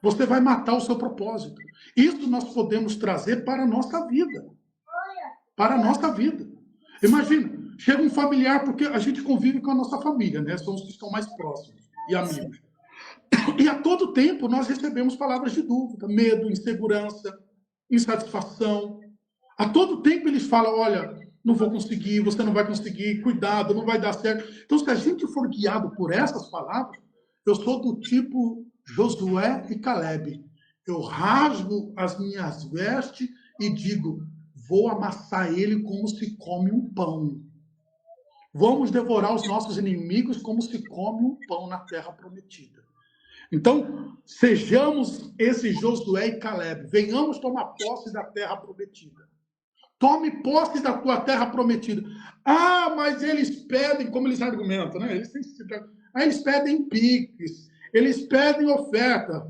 você vai matar o seu propósito. Isso nós podemos trazer para a nossa vida. Para a nossa vida. Imagina, chega um familiar, porque a gente convive com a nossa família, né? São os que estão mais próximos e amigos. E a todo tempo nós recebemos palavras de dúvida, medo, insegurança, insatisfação. A todo tempo eles falam, olha, não vou conseguir, você não vai conseguir, cuidado, não vai dar certo. Então, se a gente for guiado por essas palavras, eu sou do tipo Josué e Caleb. Eu rasgo as minhas vestes e digo, vou amassar ele como se come um pão. Vamos devorar os nossos inimigos como se come um pão na terra prometida. Então, sejamos esse Josué e Caleb. Venhamos tomar posse da terra prometida. Tome posse da tua terra prometida. Ah, mas eles pedem, como eles argumentam, né? Eles pedem piques, eles pedem oferta.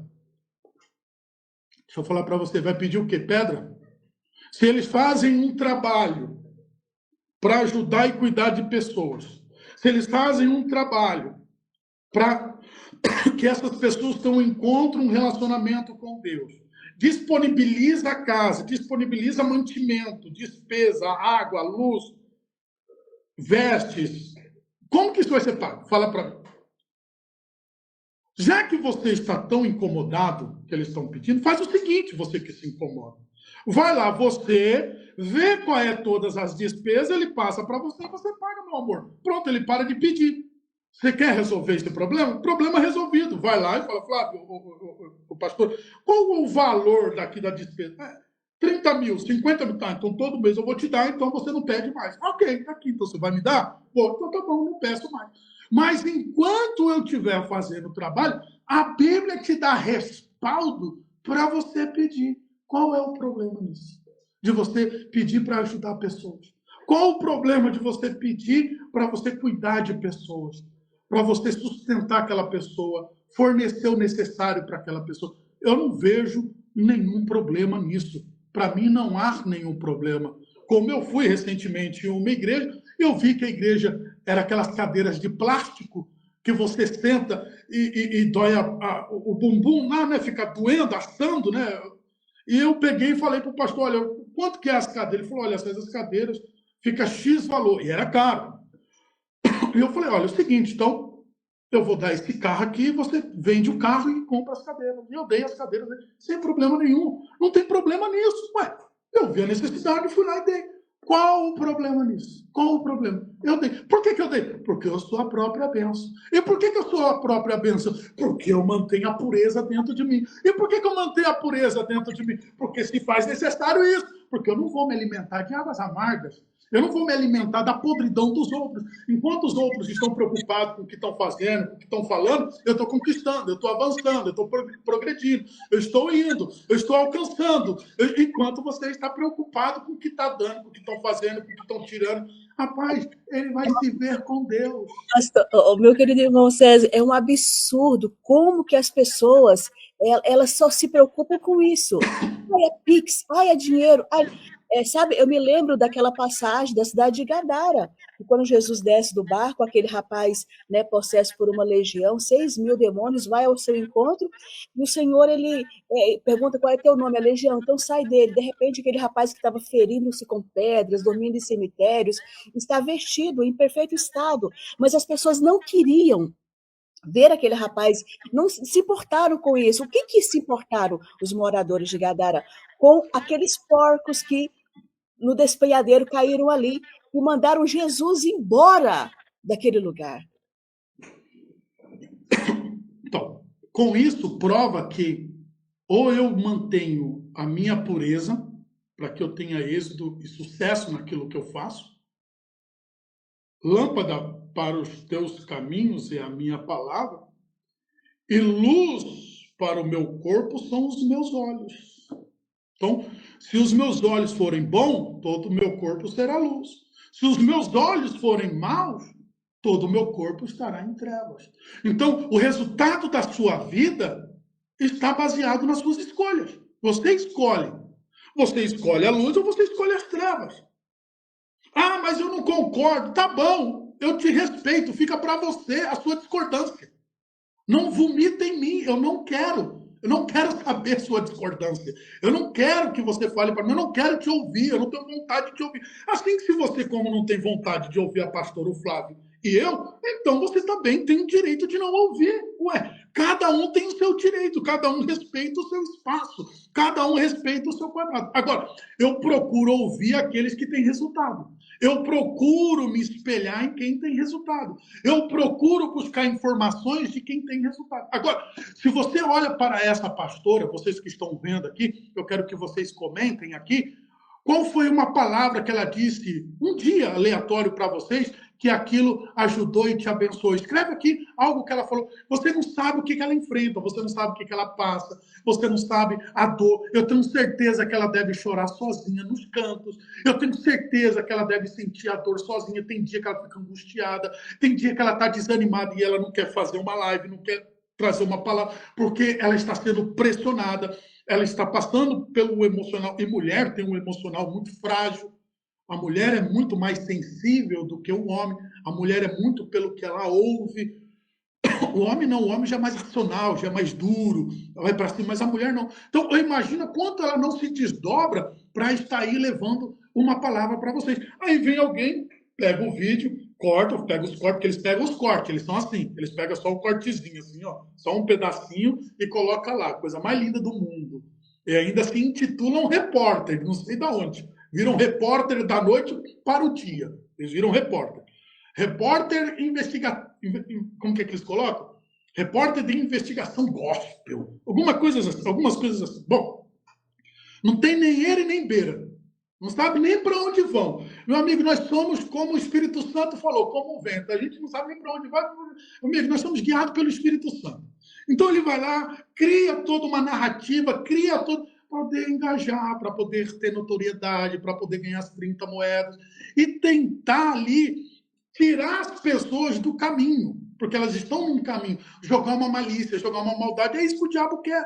Deixa eu falar para você, vai pedir o quê? Pedra? Se eles fazem um trabalho para ajudar e cuidar de pessoas, se eles fazem um trabalho para que essas pessoas encontrem um relacionamento com Deus, disponibiliza a casa, disponibiliza mantimento, despesa, água, luz, vestes. Como que isso vai ser pago? Fala para mim. Já que você está tão incomodado que eles estão pedindo, faz o seguinte, você que se incomoda. Vai lá, você vê qual é todas as despesas, ele passa para você, você paga, meu amor. Pronto, ele para de pedir. Você quer resolver esse problema? Problema resolvido. Vai lá e fala, Flávio, o pastor, qual o valor daqui da despesa? 30 mil, 50 mil, tá, então todo mês eu vou te dar, então você não pede mais. Ok, tá aqui, então você vai me dar? Bom, então tá bom, não peço mais. Mas enquanto eu estiver fazendo o trabalho, a Bíblia te dá respaldo para você pedir. Qual é o problema nisso? De você pedir para ajudar pessoas? Qual o problema de você pedir para você cuidar de pessoas? Para você sustentar aquela pessoa, fornecer o necessário para aquela pessoa? Eu não vejo nenhum problema nisso. Para mim, não há nenhum problema. Como eu fui recentemente em uma igreja, eu vi que a igreja era aquelas cadeiras de plástico que você senta e dói o bumbum lá, né? Fica doendo, assando, né? E eu peguei e falei para o pastor, olha, quanto que é as cadeiras? Ele falou, olha, essas cadeiras fica X valor. E era caro. E eu falei, olha, é o seguinte, então, eu vou dar esse carro aqui, você vende o carro e compra as cadeiras. E eu dei as cadeiras sem problema nenhum. Não tem problema nisso. Ué, eu vi a necessidade, fui lá e dei. Qual o problema nisso? Qual o problema? Eu dei. Por que eu dei? Porque eu sou a própria bênção. E por que eu sou a própria bênção? Porque eu mantenho a pureza dentro de mim. E por que eu mantenho a pureza dentro de mim? Porque se faz necessário isso. Porque eu não vou me alimentar de águas amargas. Eu não vou me alimentar da podridão dos outros. Enquanto os outros estão preocupados com o que estão fazendo, com o que estão falando, eu estou conquistando, eu estou avançando, eu estou progredindo, eu estou indo, eu estou alcançando. Enquanto você está preocupado com o que está dando, com o que estão fazendo, com o que estão tirando, rapaz, ele vai se ver com Deus. Meu querido irmão César, é um absurdo como que as pessoas elas só se preocupam com isso. Ai, é Pix, ai, é dinheiro. Ai, sabe, eu me lembro daquela passagem da cidade de Gadara, que quando Jesus desce do barco, aquele rapaz, né, possesso por uma legião, 6.000 demônios, vai ao seu encontro, e o Senhor, ele pergunta qual é teu nome, a legião, então sai dele. De repente, aquele rapaz que estava ferindo-se com pedras, dormindo em cemitérios, está vestido em perfeito estado, mas as pessoas não queriam ver aquele rapaz, não se importaram com isso. O que se importaram os moradores de Gadara? Com aqueles porcos que no despenhadeiro caíram ali e mandaram Jesus embora daquele lugar. Então, com isso, prova que ou eu mantenho a minha pureza para que eu tenha êxito e sucesso naquilo que eu faço, lâmpada para os teus caminhos é a minha palavra, e luz para o meu corpo são os meus olhos. Então, se os meus olhos forem bons, todo o meu corpo será luz. Se os meus olhos forem maus, todo o meu corpo estará em trevas. Então, o resultado da sua vida está baseado nas suas escolhas. Você escolhe. Você escolhe a luz ou você escolhe as trevas. Ah, mas eu não concordo. Tá bom, eu te respeito. Fica para você a sua discordância. Não vomita em mim, eu não quero. Eu não quero saber sua discordância. Eu não quero que você fale para mim, eu não quero te ouvir, eu não tenho vontade de te ouvir. Assim que se você, como não tem vontade de ouvir a pastora o Flávio e eu, então você também tem o direito de não ouvir. Ué, cada um tem o seu direito, cada um respeita o seu espaço, cada um respeita o seu quadrado. Agora, eu procuro ouvir aqueles que têm resultado. Eu procuro me espelhar em quem tem resultado. Eu procuro buscar informações de quem tem resultado. Agora, se você olha para essa pastora, vocês que estão vendo aqui, eu quero que vocês comentem aqui, qual foi uma palavra que ela disse um dia aleatório para vocês, que aquilo ajudou e te abençoou? Escreve aqui algo que ela falou. Você não sabe o que ela enfrenta, você não sabe o que ela passa, você não sabe a dor. Eu tenho certeza que ela deve chorar sozinha nos cantos. Eu tenho certeza que ela deve sentir a dor sozinha. Tem dia que ela fica angustiada, tem dia que ela está desanimada e ela não quer fazer uma live, não quer trazer uma palavra, porque ela está sendo pressionada, ela está passando pelo emocional. E mulher tem um emocional muito frágil. A mulher é muito mais sensível do que o homem. A mulher é muito pelo que ela ouve. O homem não, o homem já é mais racional, já é mais duro, vai para cima, mas a mulher não. Então, eu imagino quanto ela não se desdobra para estar aí levando uma palavra para vocês. Aí vem alguém, pega o vídeo, corta, pega os cortes, porque eles pegam os cortes, eles são assim, eles pegam só o cortezinho, assim, ó, só um pedacinho e coloca lá, coisa mais linda do mundo. E ainda se intitulam repórter, não sei de onde. Viram repórter da noite para o dia. Eles viram repórter. Repórter investiga... Como que eles colocam? Repórter de investigação gospel. Algumas coisas assim. Bom, não tem nem ele nem beira. Não sabe nem para onde vão. Meu amigo, nós somos, como o Espírito Santo falou, como o vento. A gente não sabe nem para onde vai. Meu amigo, nós somos guiados pelo Espírito Santo. Então ele vai lá, cria toda uma narrativa, cria todo para poder engajar, para poder ter notoriedade, para poder ganhar as 30 moedas e tentar ali tirar as pessoas do caminho, porque elas estão num caminho, jogar uma malícia, jogar uma maldade, é isso que o diabo quer.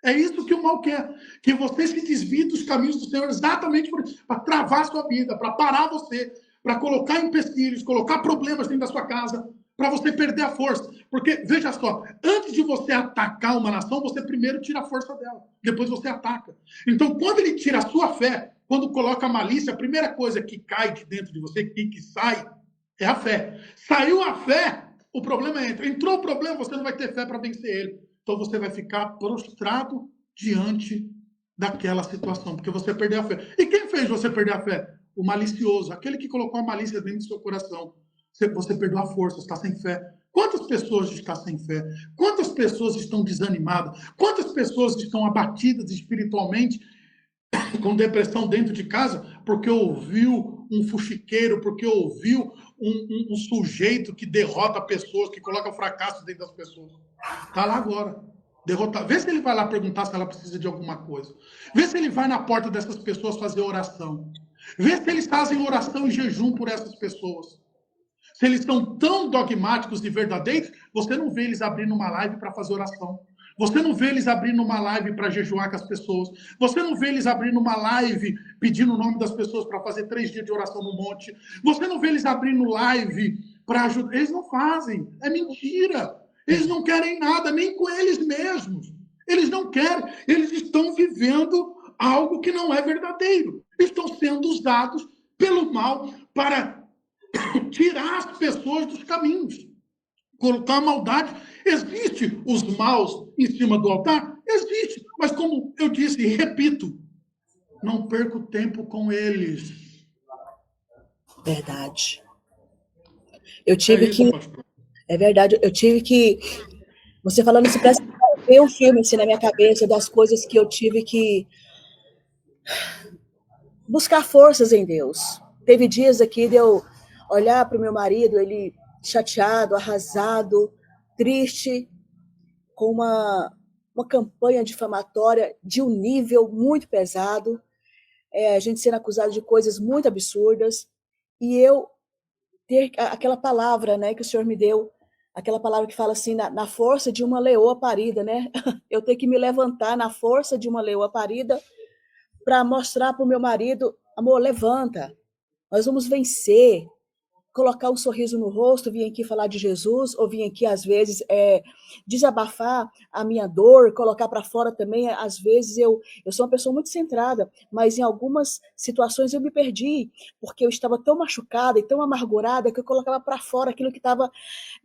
É isso que o mal quer, que você se desvie dos caminhos do Senhor exatamente para travar a sua vida, para parar você, para colocar empecilhos, colocar problemas dentro da sua casa, para você perder a força. Porque, veja só, antes de você atacar uma nação, você primeiro tira a força dela, depois você ataca. Então, quando ele tira a sua fé, quando coloca a malícia, a primeira coisa que cai de dentro de você, que sai, é a fé. Saiu a fé, o problema entra. Entrou o problema, você não vai ter fé para vencer ele. Então você vai ficar prostrado diante daquela situação, porque você perdeu a fé. E quem fez você perder a fé? O malicioso, aquele que colocou a malícia dentro do seu coração. Você perdeu a força, está sem fé. Quantas pessoas estão sem fé? Quantas pessoas estão desanimadas? Quantas pessoas estão abatidas espiritualmente, com depressão dentro de casa, porque ouviu um fuxiqueiro, porque ouviu um sujeito que derrota pessoas, que coloca fracasso dentro das pessoas. Está lá agora. Derrotar. Vê se ele vai lá perguntar se ela precisa de alguma coisa. Vê se ele vai na porta dessas pessoas fazer oração. Vê se eles fazem oração e jejum por essas pessoas. Se eles são tão dogmáticos e verdadeiros, você não vê eles abrindo uma live para fazer oração. Você não vê eles abrindo uma live para jejuar com as pessoas. Você não vê eles abrindo uma live pedindo o nome das pessoas para fazer 3 dias de oração no monte. Você não vê eles abrindo live para ajudar. Eles não fazem. É mentira. Eles não querem nada, nem com eles mesmos. Eles não querem. Eles estão vivendo algo que não é verdadeiro. Estão sendo usados pelo mal para tirar as pessoas dos caminhos. Colocar a maldade. Existe os maus em cima do altar? Existe. Mas como eu disse e repito, não perco tempo com eles. Verdade. Eu tive que... Pastor. É verdade, eu tive que... Você falando isso, parece que veio um filme assim na minha cabeça das coisas que eu tive que buscar forças em Deus. Teve dias aqui de eu olhar para o meu marido, ele chateado, arrasado, triste, com uma uma campanha difamatória de um nível muito pesado, a gente sendo acusado de coisas muito absurdas, e eu ter aquela palavra, né, que o Senhor me deu, aquela palavra que fala assim, na força de uma leoa parida, né? Eu tenho que me levantar na força de uma leoa parida para mostrar para o meu marido, amor, levanta, nós vamos vencer, colocar um sorriso no rosto, vim aqui falar de Jesus, ou vim aqui, às vezes, desabafar a minha dor, colocar para fora também. Às vezes, eu sou uma pessoa muito centrada, mas em algumas situações eu me perdi, porque eu estava tão machucada e tão amargurada que eu colocava para fora aquilo que estava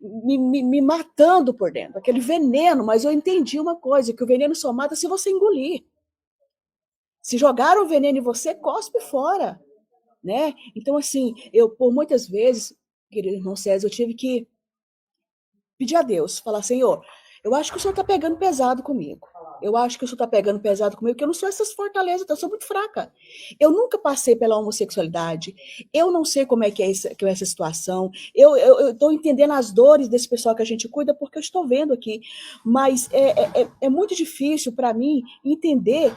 me matando por dentro, aquele veneno. Mas eu entendi uma coisa, que o veneno só mata se você engolir. Se jogaram o veneno em você, cospe fora. Né? Então, assim, eu, por muitas vezes, querido irmão César, eu tive que pedir a Deus, falar, Senhor, eu acho que o Senhor está pegando pesado comigo. Eu acho que o Senhor está pegando pesado comigo, porque eu não sou essas fortalezas, eu sou muito fraca. Eu nunca passei pela homossexualidade, eu não sei como é que é essa situação, eu estou entendendo as dores desse pessoal que a gente cuida, porque eu estou vendo aqui, mas é muito difícil para mim entender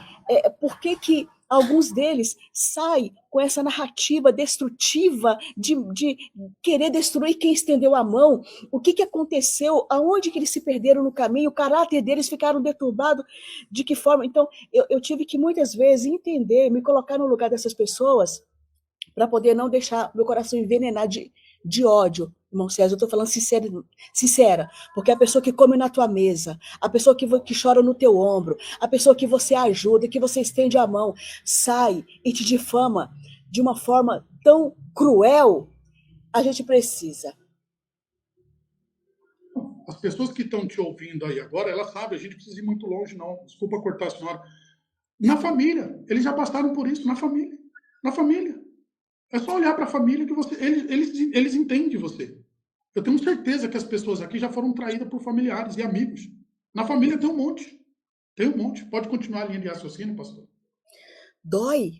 por que alguns deles saem com essa narrativa destrutiva de querer destruir quem estendeu a mão, o que aconteceu, aonde que eles se perderam no caminho, o caráter deles ficaram deturbado, de que forma. Então, eu tive que muitas vezes entender, me colocar no lugar dessas pessoas, para poder não deixar meu coração envenenar de ódio. Irmão César, eu estou falando sincera, porque a pessoa que come na tua mesa, a pessoa que chora no teu ombro, a pessoa que você ajuda, que você estende a mão, sai e te difama de uma forma tão cruel, a gente precisa. As pessoas que estão te ouvindo aí agora, elas sabem, a gente precisa ir muito longe, não. Desculpa cortar a senhora. Na família, eles já passaram por isso, na família. Na família. É só olhar para a família que eles entendem você. Eu tenho certeza que as pessoas aqui já foram traídas por familiares e amigos. Na família tem um monte. Tem um monte. Pode continuar a linha de raciocínio, pastor? Dói.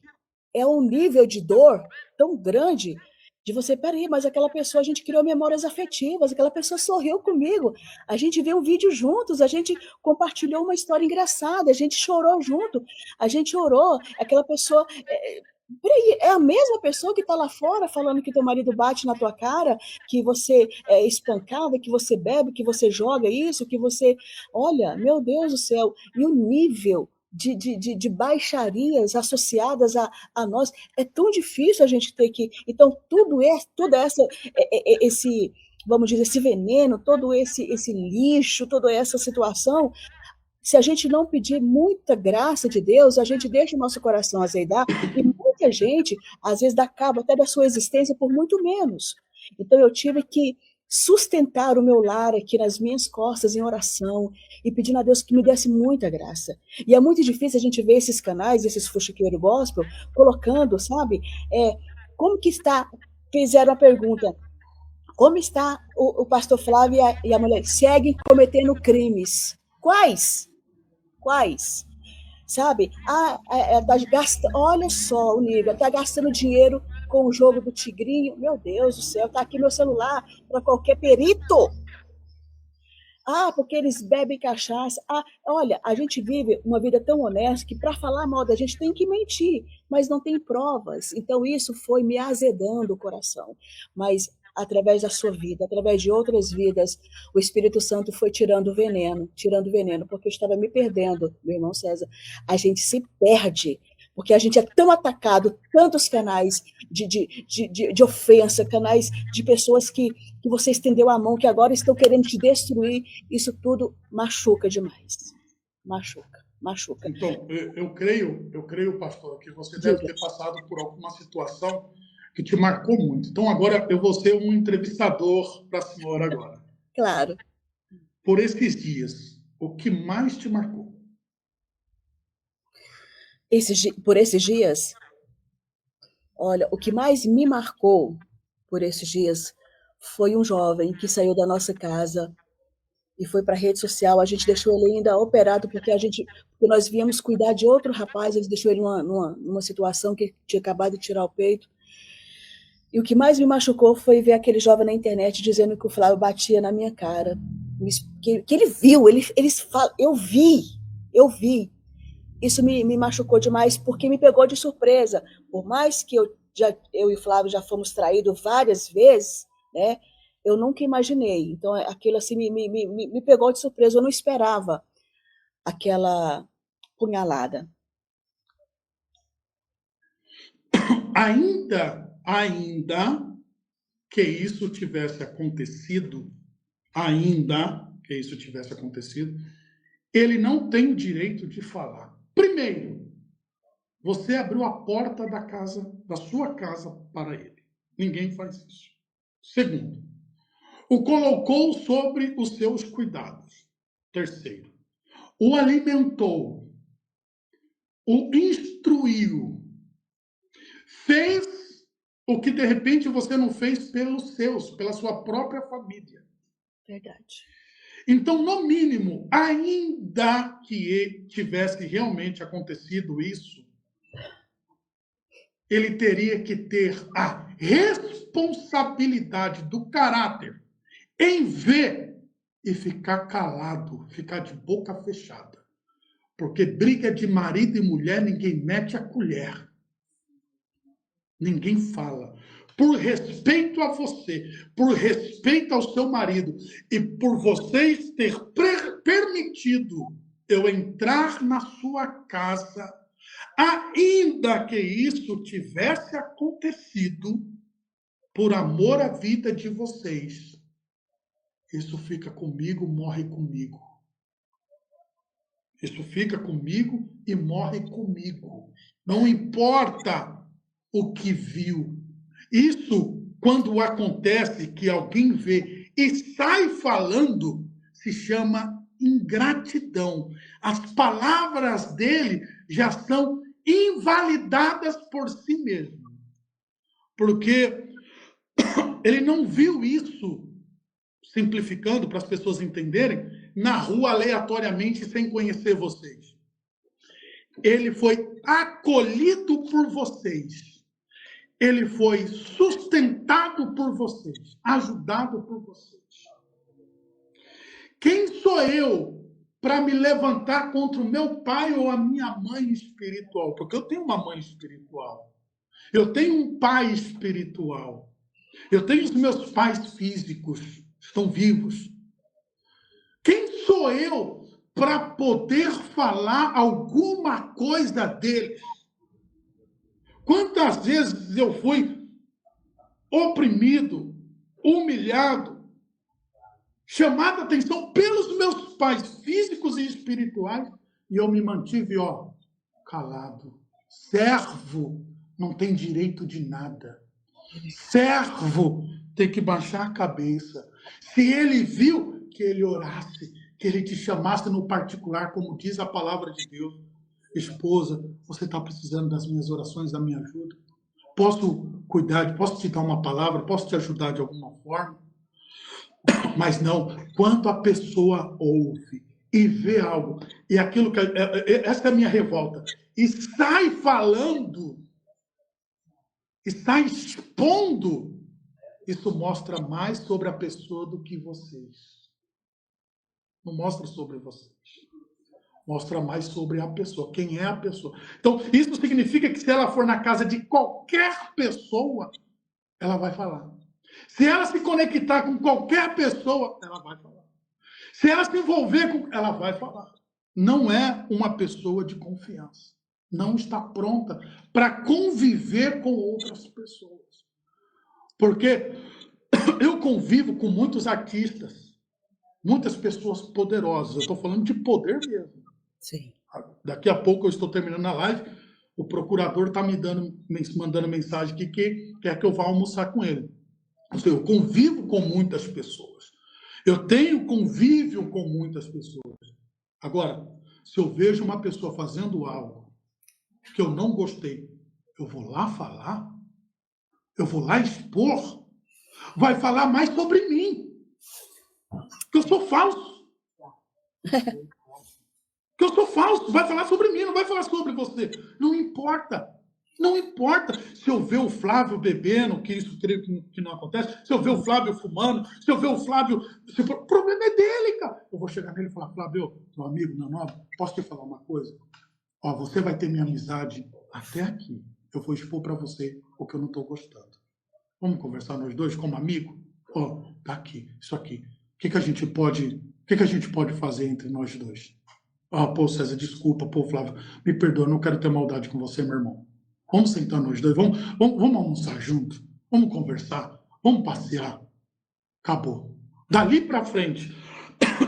É um nível de dor tão grande de você, peraí, mas aquela pessoa, a gente criou memórias afetivas, aquela pessoa sorriu comigo, a gente viu um vídeo juntos, a gente compartilhou uma história engraçada, a gente chorou junto, a gente orou, aquela pessoa... Peraí, é a mesma pessoa que está lá fora falando que teu marido bate na tua cara, que você é espancada, que você bebe, que você joga isso, que você... Olha, meu Deus do céu, e o nível de baixarias associadas a nós, é tão difícil a gente ter que... Então, tudo esse, vamos dizer, esse veneno, todo esse lixo, toda essa situação, se a gente não pedir muita graça de Deus, a gente deixa o nosso coração azedar, e muita gente, às vezes, dá cabo até da sua existência por muito menos. Então, eu tive que sustentar o meu lar aqui nas minhas costas em oração e pedindo a Deus que me desse muita graça. E é muito difícil a gente ver esses canais, esses fuxiqueiros gospel, colocando, sabe, como que está, fizeram a pergunta, como está o pastor Flávio e a mulher? Seguem cometendo crimes. Quais? Quais? Sabe? Olha só o nível, está gastando dinheiro com o jogo do tigrinho. Meu Deus do céu, está aqui meu celular para qualquer perito. Porque eles bebem cachaça. Olha, a gente vive uma vida tão honesta que para falar mal da gente tem que mentir, mas não tem provas. Então isso foi me azedando o coração. Mas através da sua vida, através de outras vidas, o Espírito Santo foi tirando o veneno, porque eu estava me perdendo, meu irmão César. A gente se perde, porque a gente é tão atacado, tantos canais de ofensa, canais de pessoas que você estendeu a mão, que agora estão querendo te destruir, isso tudo machuca demais. Machuca. Então, eu creio, pastor, que você deve ter passado por alguma situação que te marcou muito. Então, agora eu vou ser um entrevistador para a senhora agora. Claro. Por esses dias, o que mais te marcou? Por esses dias? Olha, o que mais me marcou por esses dias foi um jovem que saiu da nossa casa e foi para a rede social. A gente deixou ele ainda operado, porque nós viemos cuidar de outro rapaz, eles deixou ele numa situação que tinha acabado de tirar o peito. E o que mais me machucou foi ver aquele jovem na internet dizendo que o Flávio batia na minha cara. Que ele viu, eu vi. eu vi. Isso me machucou demais, porque me pegou de surpresa. Por mais que eu e o Flávio já fomos traídos várias vezes, né? Eu nunca imaginei. Então, aquilo assim me pegou de surpresa. Eu não esperava aquela punhalada. Ainda que isso tivesse acontecido, ele não tem o direito de falar. Primeiro, você abriu a porta da sua casa para ele. Ninguém faz isso. Segundo, o colocou sobre os seus cuidados. Terceiro, o alimentou, o instruiu, fez o que de repente você não fez pela sua própria família. Verdade. Então, no mínimo, ainda que tivesse realmente acontecido isso, ele teria que ter a responsabilidade do caráter em ver e ficar calado, ficar de boca fechada. Porque briga de marido e mulher, ninguém mete a colher. Ninguém fala. Por respeito a você, por respeito ao seu marido e por vocês ter permitido eu entrar na sua casa, ainda que isso tivesse acontecido por amor à vida de vocês, isso fica comigo, morre comigo. Isso fica comigo e morre comigo. Não importa o que viu. Isso, quando acontece que alguém vê e sai falando, se chama ingratidão. As palavras dele já são invalidadas por si mesmo. Porque ele não viu isso, simplificando para as pessoas entenderem, na rua aleatoriamente sem conhecer vocês. Ele foi acolhido por vocês. Ele foi sustentado por vocês, ajudado por vocês. Quem sou eu para me levantar contra o meu pai ou a minha mãe espiritual? Porque eu tenho uma mãe espiritual. Eu tenho um pai espiritual. Eu tenho os meus pais físicos, estão vivos. Quem sou eu para poder falar alguma coisa deles? Quantas vezes eu fui oprimido, humilhado, chamado a atenção pelos meus pais físicos e espirituais, e eu me mantive, calado. Servo não tem direito de nada. Servo tem que baixar a cabeça. Se ele viu, que ele orasse, que ele te chamasse no particular, como diz a palavra de Deus. Esposa, você está precisando das minhas orações, da minha ajuda? Posso cuidar, posso te dar uma palavra, posso te ajudar de alguma forma? Mas não, quando a pessoa ouve e vê algo, e aquilo que essa é a minha revolta, e sai falando, e sai expondo, isso mostra mais sobre a pessoa do que vocês. Não mostra sobre vocês. Mostra mais sobre a pessoa, quem é a pessoa. Então, isso significa que se ela for na casa de qualquer pessoa, ela vai falar. Se ela se conectar com qualquer pessoa, ela vai falar. Se ela se envolver com... ela vai falar. Não é uma pessoa de confiança. Não está pronta para conviver com outras pessoas. Porque eu convivo com muitos artistas, muitas pessoas poderosas. Eu estou falando de poder mesmo. Sim. Daqui a pouco eu estou terminando a live, o procurador está mandando mensagem aqui que quer que eu vá almoçar com ele. Ou seja, eu convivo com muitas pessoas. Eu tenho convívio com muitas pessoas. Agora, se eu vejo uma pessoa fazendo algo que eu não gostei, eu vou lá falar? Eu vou lá expor? Vai falar mais sobre mim. Que eu sou falso. Que eu sou falso. Vai falar sobre mim, não vai falar sobre você. Não importa. Não importa se eu ver o Flávio bebendo, que isso creio que não acontece, se eu ver o Flávio fumando, se eu ver o Flávio... O problema é dele, cara. Eu vou chegar nele e falar, Flávio, meu amigo, meu nome, posso te falar uma coisa? Ó, você vai ter minha amizade até aqui. Eu vou expor para você o que eu não estou gostando. Vamos conversar nós dois como amigo? Ó, tá aqui, isso aqui. O que a gente pode fazer entre nós dois? Ah, pô, César, desculpa, pô, Flávio, me perdoa, não quero ter maldade com você, meu irmão. Vamos sentar nós dois, vamos almoçar junto, vamos conversar, vamos passear. Acabou. Dali para frente,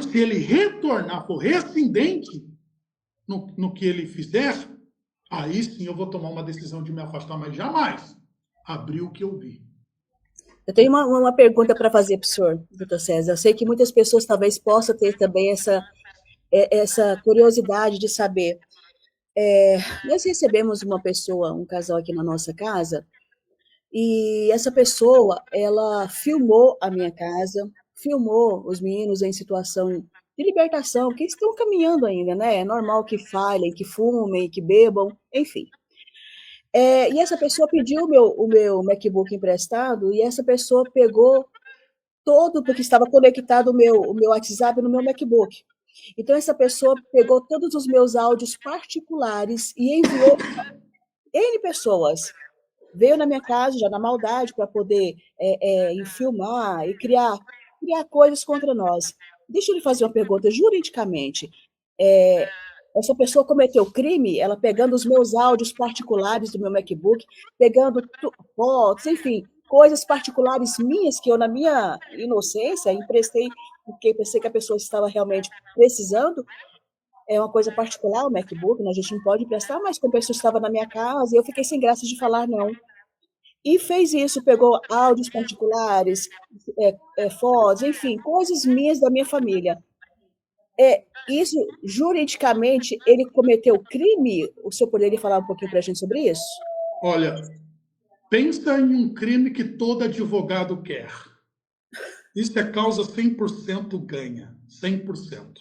se ele retornar, for rescindente no que ele fizer, aí sim eu vou tomar uma decisão de me afastar, mas jamais abrir o que eu vi. Eu tenho uma pergunta para fazer para o senhor, doutor César. Eu sei que muitas pessoas talvez possam ter também essa curiosidade de saber. Nós recebemos uma pessoa, um casal aqui na nossa casa, e essa pessoa, ela filmou a minha casa, filmou os meninos em situação de libertação, que estão caminhando ainda, né? É normal que falhem, que fumem, que bebam, enfim. E essa pessoa pediu o meu MacBook emprestado, e essa pessoa pegou todo, porque estava conectado o meu WhatsApp no meu MacBook. Então, essa pessoa pegou todos os meus áudios particulares e enviou para N pessoas. Veio na minha casa, já na maldade, para poder filmar e criar coisas contra nós. Deixa eu lhe fazer uma pergunta, juridicamente. É, essa pessoa cometeu crime, ela pegando os meus áudios particulares do meu MacBook, pegando fotos, enfim, coisas particulares minhas que eu, na minha inocência, emprestei porque pensei que a pessoa estava realmente precisando. É uma coisa particular o MacBook, né? A gente não pode emprestar, mas como a pessoa estava na minha casa, eu fiquei sem graça de falar não. E fez isso, pegou áudios particulares, fotos, enfim, coisas minhas da minha família. Isso, juridicamente, ele cometeu crime? O senhor poderia falar um pouquinho para a gente sobre isso? Olha, pensa em um crime que todo advogado quer. Isso é causa 100% ganha, 100%.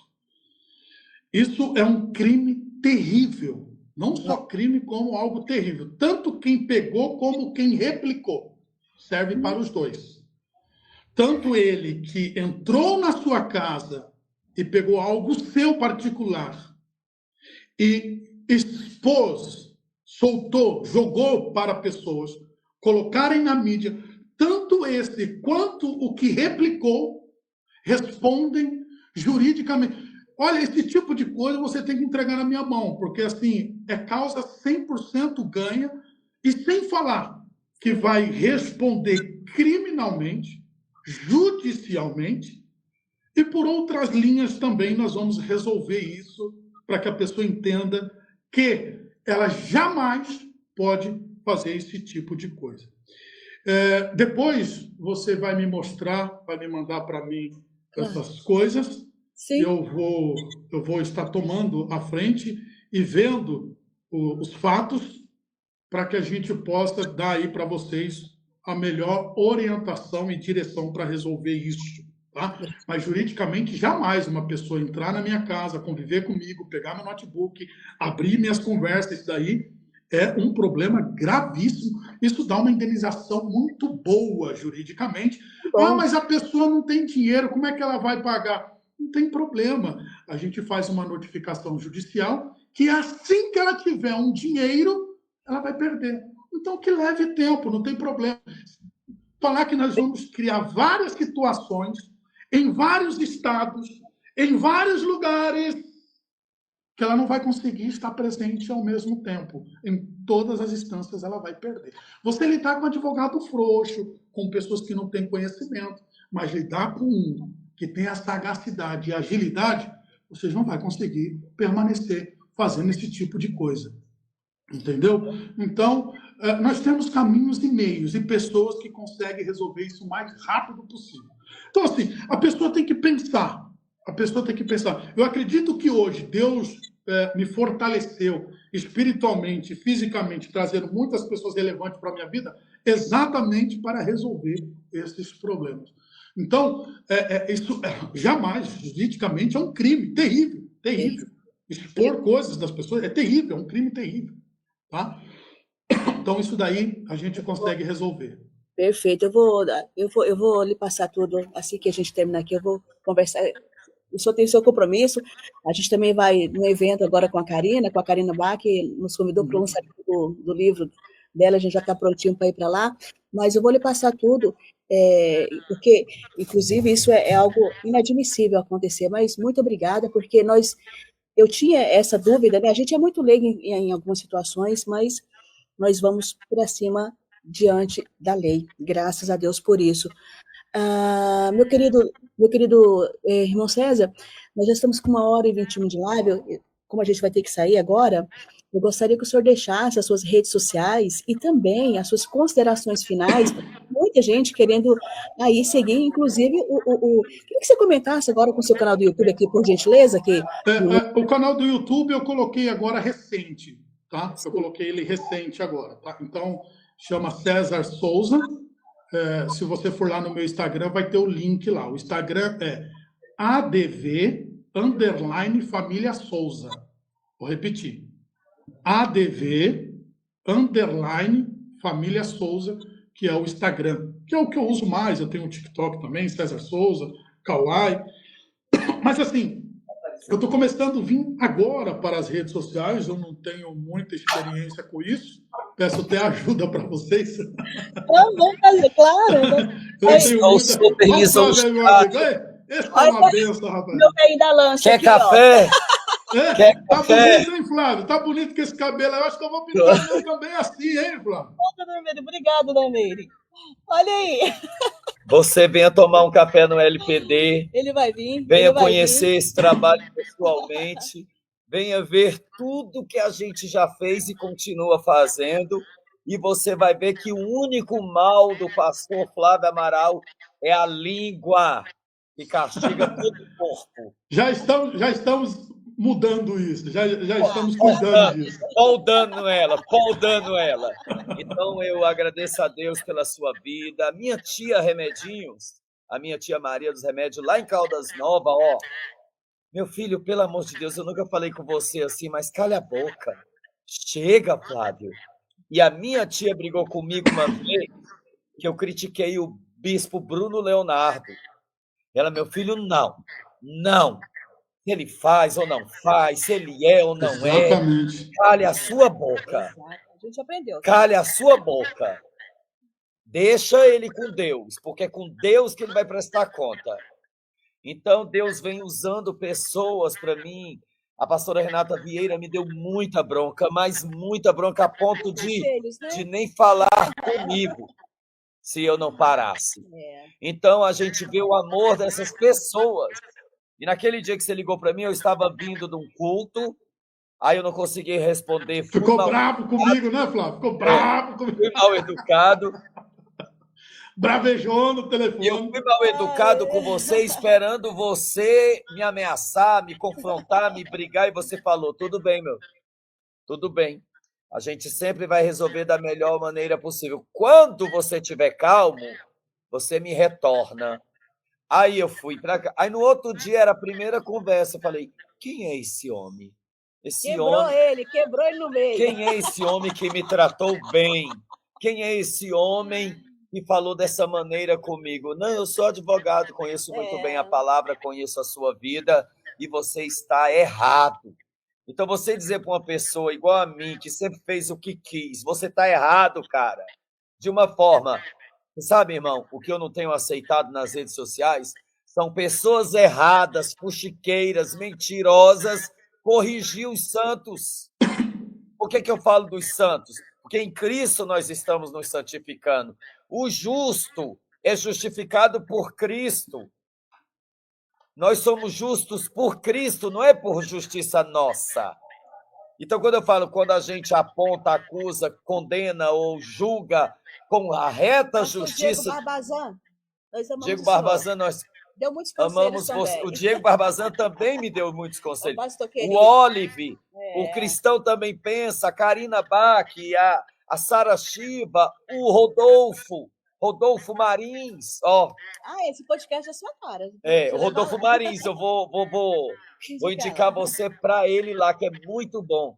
Isso é um crime terrível. Não só crime, como algo terrível. Tanto quem pegou como quem replicou. Serve para os dois. Tanto ele que entrou na sua casa e pegou algo seu particular e expôs, soltou, jogou para pessoas colocarem na mídia, tanto esse quanto o que replicou respondem juridicamente. Olha, esse tipo de coisa você tem que entregar na minha mão, porque assim, é causa 100% ganha, e sem falar que vai responder criminalmente, judicialmente, e por outras linhas também nós vamos resolver isso para que a pessoa entenda que ela jamais pode fazer esse tipo de coisa. Depois você vai me mostrar, vai me mandar para mim essas coisas. Sim. Eu vou estar tomando a frente e vendo os fatos para que a gente possa dar aí para vocês a melhor orientação e direção para resolver isso. Tá? Mas juridicamente, jamais uma pessoa entrar na minha casa, conviver comigo, pegar meu notebook, abrir minhas conversas, isso daí é um problema gravíssimo. Isso dá uma indenização muito boa juridicamente. Ah, mas a pessoa não tem dinheiro, como é que ela vai pagar? Não tem problema. A gente faz uma notificação judicial que assim que ela tiver um dinheiro, ela vai perder. Então, que leve tempo, não tem problema. Falar que nós vamos criar várias situações em vários estados, em vários lugares, que ela não vai conseguir estar presente ao mesmo tempo. Em todas as instâncias ela vai perder. Você lidar com advogado frouxo, com pessoas que não têm conhecimento, mas lidar com um que tem a sagacidade e a agilidade, vocês não vão conseguir permanecer fazendo esse tipo de coisa. Entendeu? Então, nós temos caminhos e meios e pessoas que conseguem resolver isso o mais rápido possível. Então, assim, a pessoa tem que pensar. A pessoa tem que pensar. Eu acredito que hoje Deus me fortaleceu espiritualmente, fisicamente, trazendo muitas pessoas relevantes para a minha vida, exatamente para resolver esses problemas. Então, isso jamais, juridicamente, é um crime terrível, terrível. Expor coisas das pessoas é terrível, é um crime terrível. Tá? Então, isso daí a gente consegue resolver. Perfeito. Eu vou lhe passar tudo assim que a gente terminar aqui. Eu vou conversar. O senhor tem seu compromisso. A gente também vai no evento agora com a Karina Bach, que nos convidou para o lançamento do livro dela. A gente já está prontinho para ir para lá. Mas eu vou lhe passar tudo, porque, inclusive, isso é algo inadmissível acontecer. Mas muito obrigada, porque eu tinha essa dúvida, né? A gente é muito leigo em algumas situações, mas nós vamos para cima diante da lei. Graças a Deus por isso. Meu querido irmão César, nós já estamos com 1h21 de live. Como a gente vai ter que sair agora, eu gostaria que o senhor deixasse as suas redes sociais e também as suas considerações finais. Muita gente querendo aí seguir, inclusive queria que você comentasse agora com o seu canal do YouTube aqui, por gentileza, O canal do YouTube eu coloquei agora recente, tá? Eu coloquei ele recente agora, tá? Então, chama César Souza. Se você for lá no meu Instagram, vai ter o link lá. O Instagram é ADV_Família Souza. Vou repetir. ADV_Família Souza, que é o Instagram, que é o que eu uso mais. Eu tenho o TikTok também, César Souza, Kawaii. Mas assim, eu estou começando a vir agora para as redes sociais, eu não tenho muita experiência com isso. Peço até ajuda para vocês. Vamos fazer, claro. Eu tenho muita... Olha só, meu amigo. Esse é uma benção, rapaz. Meu bem da lança. Quer aqui, café? Quer tá café? Bonito, hein, Flávio? Tá bonito com esse cabelo. Eu acho que eu vou pintar o meu também assim, hein, Flávio? Obrigado, Dameire. Olha aí. Você venha tomar um café no LPD. Ele vai vir. Venha conhecer esse trabalho pessoalmente. Venha ver tudo que a gente já fez e continua fazendo. E você vai ver que o único mal do pastor Flávio Amaral é a língua, que castiga todo o corpo. Já estamos mudando isso, já estamos cuidando disso. Poldando ela. Então, eu agradeço a Deus pela sua vida. A minha tia Remedinhos, a minha tia Maria dos Remédios, lá em Caldas Novas, ó. Meu filho, pelo amor de Deus, eu nunca falei com você assim, mas calha a boca. Chega, Flávio. E a minha tia brigou comigo uma vez que eu critiquei o bispo Bruno Leonardo. Ela, meu filho, não. Se ele faz ou não faz, se ele é ou não Exatamente. Calhe a sua boca. A gente aprendeu. Calhe a sua boca. Deixa ele com Deus, porque é com Deus que ele vai prestar conta. Então, Deus vem usando pessoas para mim. A pastora Renata Vieira me deu muita bronca, mas muita bronca a ponto de nem falar comigo se eu não parasse. Então, a gente vê o amor dessas pessoas. E naquele dia que você ligou para mim, eu estava vindo de um culto, aí eu não consegui responder. Ficou bravo comigo, né, Flávio? Ficou bravo comigo. Fui mal educado. Bravejou no telefone. Eu fui mal educado com você, esperando você me ameaçar, me confrontar, me brigar, e você falou, tudo bem, meu, tudo bem. A gente sempre vai resolver da melhor maneira possível. Quando você estiver calmo, você me retorna. Aí eu fui para cá. Aí no outro dia era a primeira conversa. Eu falei, quem é esse homem? Quebrou ele no meio. Quem é esse homem que me tratou bem? Quem é esse homem que falou dessa maneira comigo? Não, eu sou advogado, conheço muito bem a palavra, conheço a sua vida e você está errado. Então você dizer para uma pessoa igual a mim, que sempre fez o que quis, você está errado, cara. De uma forma... Sabe, irmão, o que eu não tenho aceitado nas redes sociais são pessoas erradas, fuxiqueiras, mentirosas, corrigir os santos. Por que eu falo dos santos? Porque em Cristo nós estamos nos santificando. O justo é justificado por Cristo. Nós somos justos por Cristo, não é por justiça nossa. Então, quando a gente aponta, acusa, condena ou julga com a reta justiça... Diego Barbazan, nós deu muitos amamos você. O Diego Barbazan também me deu muitos conselhos. O Olive, o Cristão Também Pensa, a Karina Bach, a Sara Shiba, o Rodolfo Marins, ó. Esse podcast é sua cara. O Rodolfo Marins, eu vou indicar você para ele lá, que é muito bom.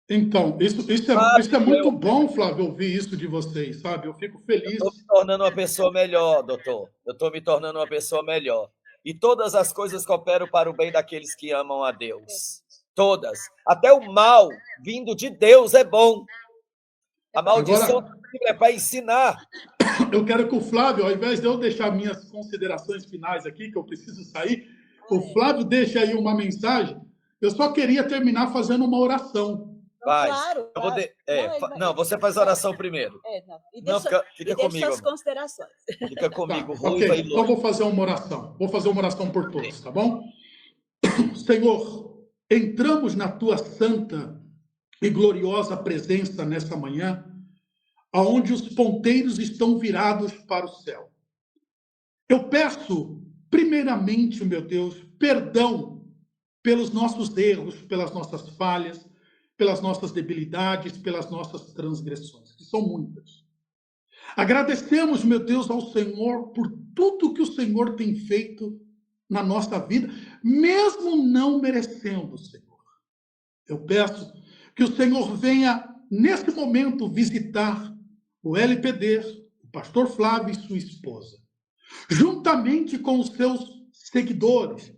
Então, isso é muito bom, Flávio, ouvir isso de vocês, sabe? Eu fico feliz. Estou me tornando uma pessoa melhor, doutor. Eu estou me tornando uma pessoa melhor. E todas as coisas cooperam para o bem daqueles que amam a Deus. Todas. Até o mal vindo de Deus é bom. A maldição é para ensinar. Eu quero que o Flávio, ao invés de eu deixar minhas considerações finais aqui, que eu preciso sair, o Flávio deixa aí uma mensagem. Eu só queria terminar fazendo uma oração. Vai. Claro. Não, você faz a oração primeiro. Fica comigo. Suas considerações. Fica comigo, Ruiva e Lourdes. Então vou fazer uma oração. Vou fazer uma oração por todos, tá bom? Senhor, entramos na tua santa e gloriosa presença nessa manhã, aonde os ponteiros estão virados para o céu. Eu peço, primeiramente, meu Deus, perdão pelos nossos erros, pelas nossas falhas, pelas nossas debilidades, pelas nossas transgressões, que são muitas. Agradecemos, meu Deus, ao Senhor por tudo que o Senhor tem feito na nossa vida, mesmo não merecendo, Senhor. Eu peço que o Senhor venha, nesse momento, visitar o LPD, o pastor Flávio e sua esposa, juntamente com os seus seguidores,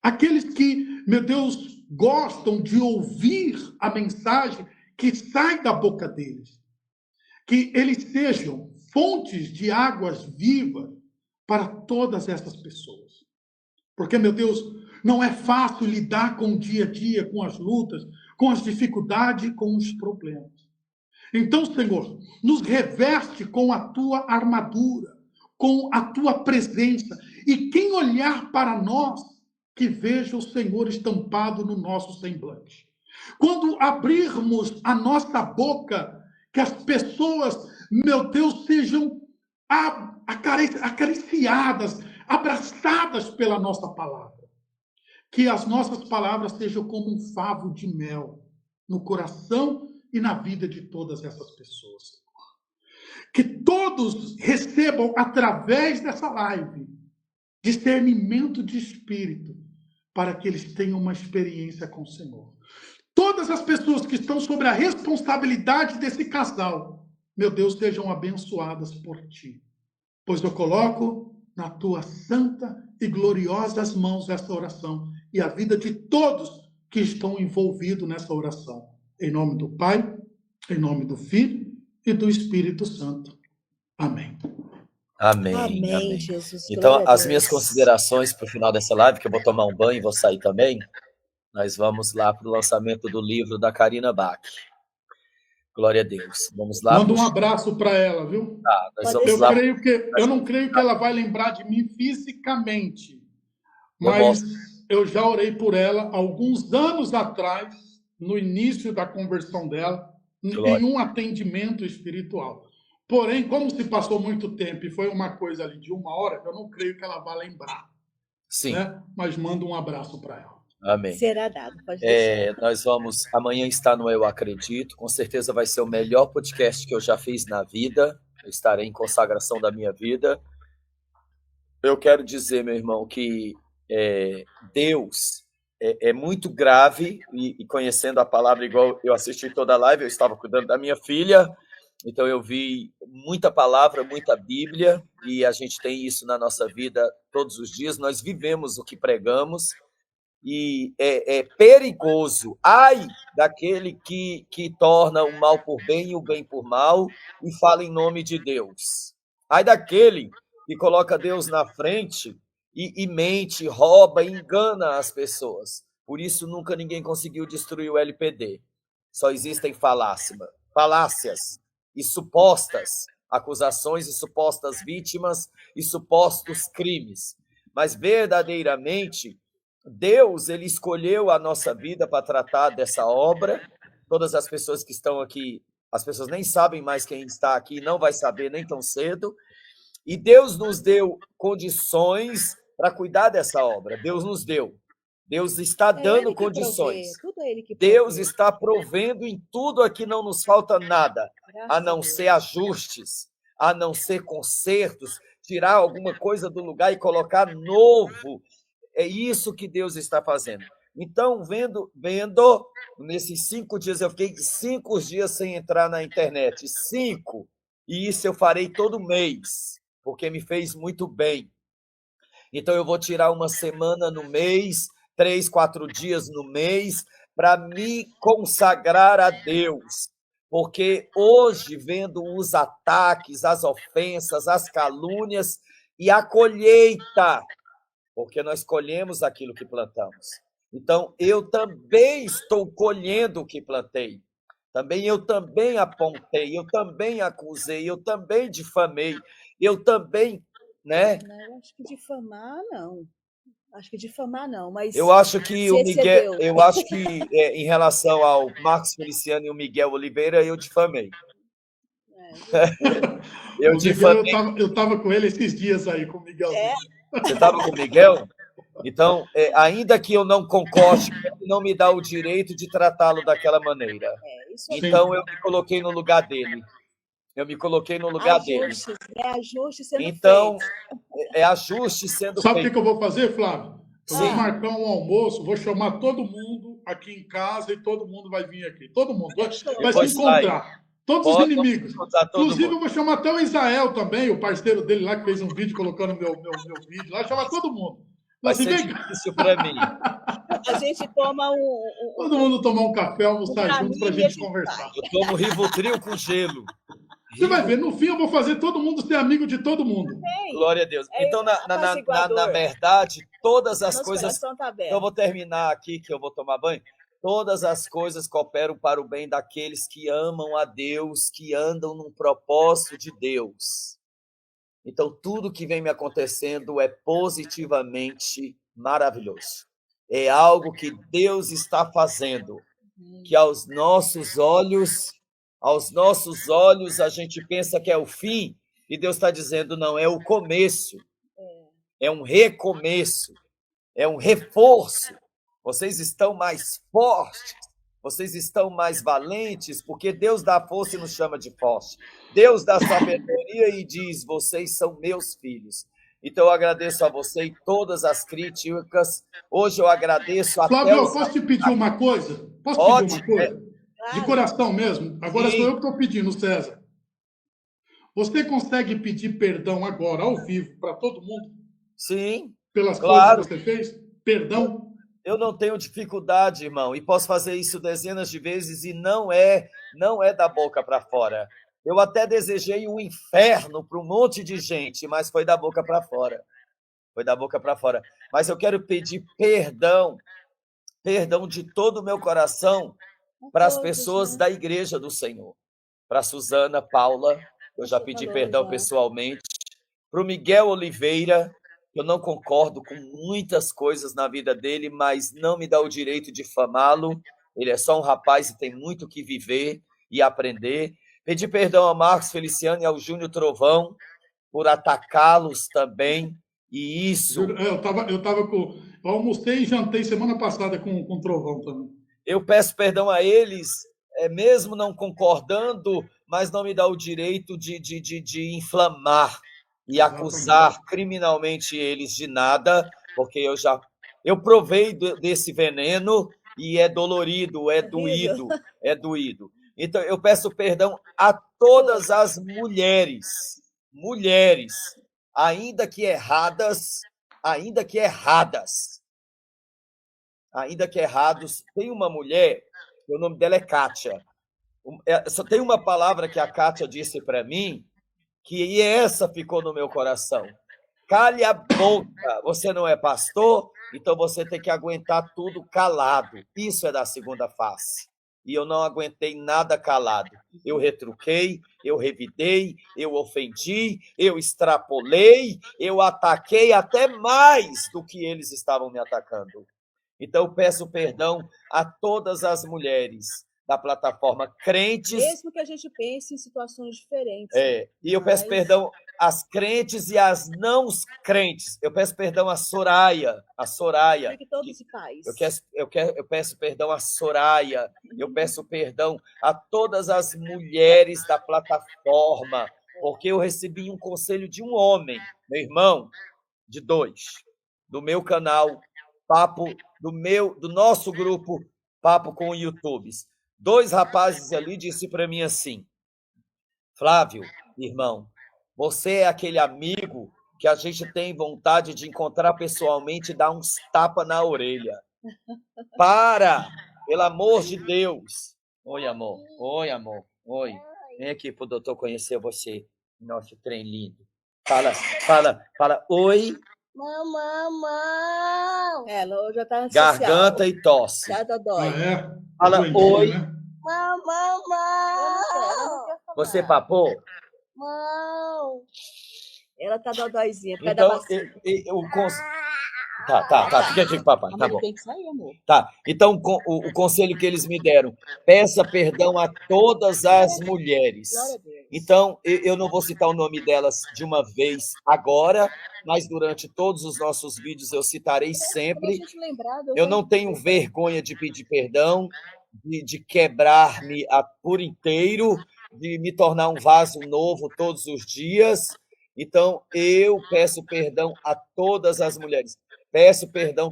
aqueles que, meu Deus, gostam de ouvir a mensagem que sai da boca deles. Que eles sejam fontes de águas vivas para todas essas pessoas. Porque, meu Deus, não é fácil lidar com o dia a dia, com as lutas, com as dificuldades, com os problemas. Então, Senhor, nos reveste com a tua armadura, com a tua presença. E quem olhar para nós, que veja o Senhor estampado no nosso semblante. Quando abrirmos a nossa boca, que as pessoas, meu Deus, sejam acariciadas, abraçadas pela nossa palavra. Que as nossas palavras sejam como um favo de mel no coração e na vida de todas essas pessoas, Senhor. Que todos recebam, através dessa live, discernimento de espírito, para que eles tenham uma experiência com o Senhor. Todas as pessoas que estão sobre a responsabilidade desse casal, meu Deus, sejam abençoadas por ti. Pois eu coloco na tua santa e gloriosas mãos essa oração e a vida de todos que estão envolvidos nessa oração. Em nome do Pai, em nome do Filho e do Espírito Santo. Amém. Amém. Jesus. Então, as minhas considerações para o final dessa live, que eu vou tomar um banho e vou sair também, nós vamos lá para o lançamento do livro da Karina Bach. Glória a Deus. Vamos lá. Manda um abraço para ela, viu? Nós vamos lá. Eu não creio que ela vai lembrar de mim fisicamente, mas eu já orei por ela alguns anos atrás, no início da conversão dela, em um atendimento espiritual. Porém, como se passou muito tempo e foi uma coisa ali de 1 hora, eu não creio que ela vá lembrar. Sim. Né? Mas manda um abraço para ela. Amém. Será dado, pode deixar. Nós vamos, amanhã está no Eu Acredito, com certeza vai ser o melhor podcast que eu já fiz na vida, eu estarei em consagração da minha vida. Eu quero dizer, meu irmão, que Deus é muito grave, e conhecendo a palavra, igual eu assisti toda a live, eu estava cuidando da minha filha, então eu vi muita palavra, muita Bíblia, e a gente tem isso na nossa vida todos os dias, nós vivemos o que pregamos, e é perigoso, ai daquele que torna o mal por bem e o bem por mal, e fala em nome de Deus. Ai daquele que coloca Deus na frente e mente, rouba, engana as pessoas. Por isso nunca ninguém conseguiu destruir o LPD. Só existem falácias e supostas acusações e supostas vítimas e supostos crimes. Mas verdadeiramente Deus, ele escolheu a nossa vida para tratar dessa obra. Todas as pessoas que estão aqui, as pessoas nem sabem mais quem está aqui, não vai saber nem tão cedo. E Deus nos deu condições para cuidar dessa obra. Deus nos deu. Deus está dando condições. Deus está provendo em tudo, aqui não nos falta nada, a não ser ajustes, a não ser consertos, tirar alguma coisa do lugar e colocar novo. É isso que Deus está fazendo. Então, vendo, nesses 5 dias, eu fiquei 5 dias sem entrar na internet. 5. E isso eu farei todo mês, porque me fez muito bem. Então, eu vou tirar uma semana no mês, 3, 4 dias no mês, para me consagrar a Deus. Porque hoje, vendo os ataques, as ofensas, as calúnias e a colheita, porque nós colhemos aquilo que plantamos. Então, eu também estou colhendo o que plantei. Eu também apontei, eu também acusei, eu também difamei, eu também, né? Não, acho que difamar, não. Acho que difamar, não, mas Eu acho que se o Miguel, excedeu. eu acho que em relação ao Marcos Feliciano e o Miguel Oliveira, eu difamei. Eu O Miguel, difamei. eu estava com ele esses dias aí, com o Miguel. Você estava com o Miguel? Então, ainda que eu não concorde, ele não me dá o direito de tratá-lo daquela maneira. Isso é Então, eu me coloquei no lugar dele. Eu me coloquei no lugar dele. ajustes, né? Ajustes sendo Então, feitos. é ajuste sendo Sabe o feito. que eu vou fazer, Flávio? Eu vou Sim. marcar um almoço, vou chamar todo mundo aqui em casa e todo mundo vai vir aqui. Todo mundo vai se Depois encontrar. Todos os inimigos. encontrar todo Inclusive, eu mundo. vou chamar até o Israel também, o parceiro dele lá, que fez um vídeo colocando meu vídeo lá. Chamar todo mundo. Vai Assim, ser vem cá. difícil para mim. A gente toma Todo mundo tomar um café, almoçar junto para a gente e conversar. Eu tomo Rivotril com gelo. Você vai ver, no fim eu vou fazer todo mundo ser amigo de todo mundo. Glória a Deus. Então, na apaziguador. verdade, todas as Nosso coisas. coração tá aberto. Então, eu vou terminar aqui, que eu vou tomar banho. Todas as coisas cooperam para o bem daqueles que amam a Deus, que andam num propósito de Deus. Então, tudo que vem me acontecendo é positivamente maravilhoso. É algo que Deus está fazendo, que aos nossos olhos, a gente pensa que é o fim, e Deus está dizendo, não, é o começo. É um recomeço, é um reforço. Vocês estão mais fortes, vocês estão mais valentes, porque Deus dá força e nos chama de forte. Deus dá sabedoria e diz, vocês são meus filhos. Então, eu agradeço a você e todas as críticas. Hoje eu agradeço até Flávio, os... posso te pedir uma coisa? Ótimo. De coração mesmo? Agora Sim. sou eu que estou pedindo, César. Você consegue pedir perdão agora, ao vivo, para todo mundo? Sim, pelas claro. coisas que você fez? Perdão? Eu não tenho dificuldade, irmão, e posso fazer isso dezenas de vezes e não é da boca para fora. Eu até desejei um inferno para um monte de gente, mas foi da boca para fora. Foi da boca para fora. Mas eu quero pedir perdão de todo o meu coração para as pessoas da Igreja do Senhor. Para a Suzana Paula, eu já pedi perdão pessoalmente. Para o Miguel Oliveira, eu não concordo com muitas coisas na vida dele, mas não me dá o direito de difamá-lo. Ele é só um rapaz e tem muito que viver e aprender. Pedi perdão a Marcos Feliciano e ao Júnior Trovão por atacá-los também. E isso... Eu almocei e jantei semana passada com o Trovão também. Eu peço perdão a eles, mesmo não concordando, mas não me dá o direito de inflamar e acusar criminalmente eles de nada, porque eu provei desse veneno e é dolorido, é doído. Então, eu peço perdão a todas as mulheres, ainda que erradas, tem uma mulher, o nome dela é Kátia. Só tem uma palavra que a Kátia disse para mim, que essa ficou no meu coração. Cale a boca, você não é pastor, então você tem que aguentar tudo calado. Isso é da segunda face. E eu não aguentei nada calado. Eu retruquei, eu revidei, eu ofendi, eu extrapolei, eu ataquei até mais do que eles estavam me atacando. Então, eu peço perdão a todas as mulheres da plataforma Crentes. Mesmo que a gente pense em situações diferentes. E eu peço perdão às crentes e às não crentes. Eu peço perdão a Soraya. Que todo esse país. Eu peço perdão a Soraya. Eu peço perdão a todas as mulheres da plataforma, porque eu recebi um conselho de um homem, meu irmão, de 2, do meu canal, Papo do nosso grupo Papo com YouTubes. 2 rapazes ali disse para mim assim: Flávio, irmão, você é aquele amigo que a gente tem vontade de encontrar pessoalmente e dar uns tapas na orelha. Para, pelo amor de Deus. Oi, amor. Oi, amor. Oi. Vem aqui pro doutor conhecer você, nosso trem lindo. Fala. Oi. Mamãe. Ela já tá Garganta e tosse. Já dói. Fala oi. Né? Mamãe. Você papou? Não. Ela tá dodóizinha. Então, Tá. Fica aqui com o papai. Tá bom. Tem que sair, amor. Tá. Então, o conselho que eles me deram: peça perdão a todas as mulheres. Então, eu não vou citar o nome delas de uma vez agora, mas durante todos os nossos vídeos eu citarei sempre. Eu não tenho vergonha de pedir perdão, de quebrar-me por inteiro, de me tornar um vaso novo todos os dias. Então, eu peço perdão a todas as mulheres. Peço perdão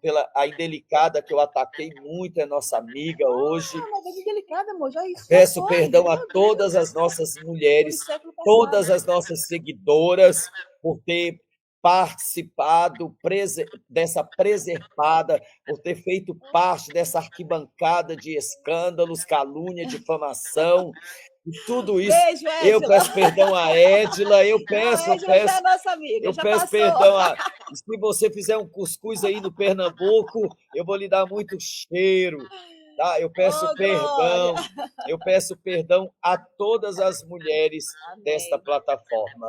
pela a indelicada que eu ataquei muito, é nossa amiga hoje. Mas é indelicada, amor, já isso. Peço perdão a todas as nossas mulheres, todas as nossas seguidoras, por ter participado dessa preservada, por ter feito parte dessa arquibancada de escândalos, calúnia, difamação. E tudo isso, Beijo, eu peço perdão a Edila, eu peço é nossa amiga, perdão se você fizer um cuscuz aí no Pernambuco, eu vou lhe dar muito cheiro, tá? Eu peço perdão, eu peço perdão a todas as mulheres desta plataforma.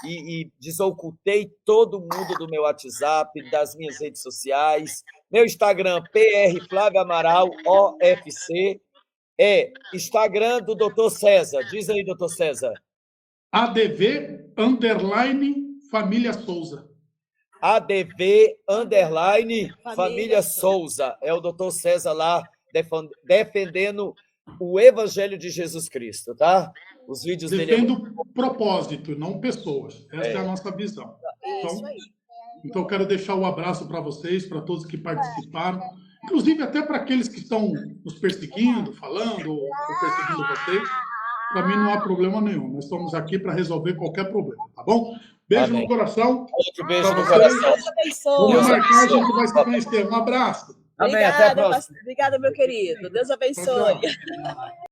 E desocultei todo mundo do meu WhatsApp, das minhas redes sociais, meu Instagram, PR Flávio Amaral, OFC, Instagram do Dr. César. Diz aí, Dr. César. ADV_Família Souza. ADV_Família Souza. É o Dr. César lá defendendo o Evangelho de Jesus Cristo, tá? Os vídeos dele. Defendo propósito, não pessoas. Essa é a nossa visão. Então, eu quero deixar um abraço para vocês, para todos que participaram, inclusive até para aqueles que estão nos perseguindo, falando, ou perseguindo vocês. Para mim não há problema nenhum. Nós estamos aqui para resolver qualquer problema, tá bom? Beijo no coração. Outro beijo no coração. Vamos marcar, a gente vai se conhecer. Um abraço. Amém. Até a próxima. Obrigada, meu querido. Deus abençoe. Tchau.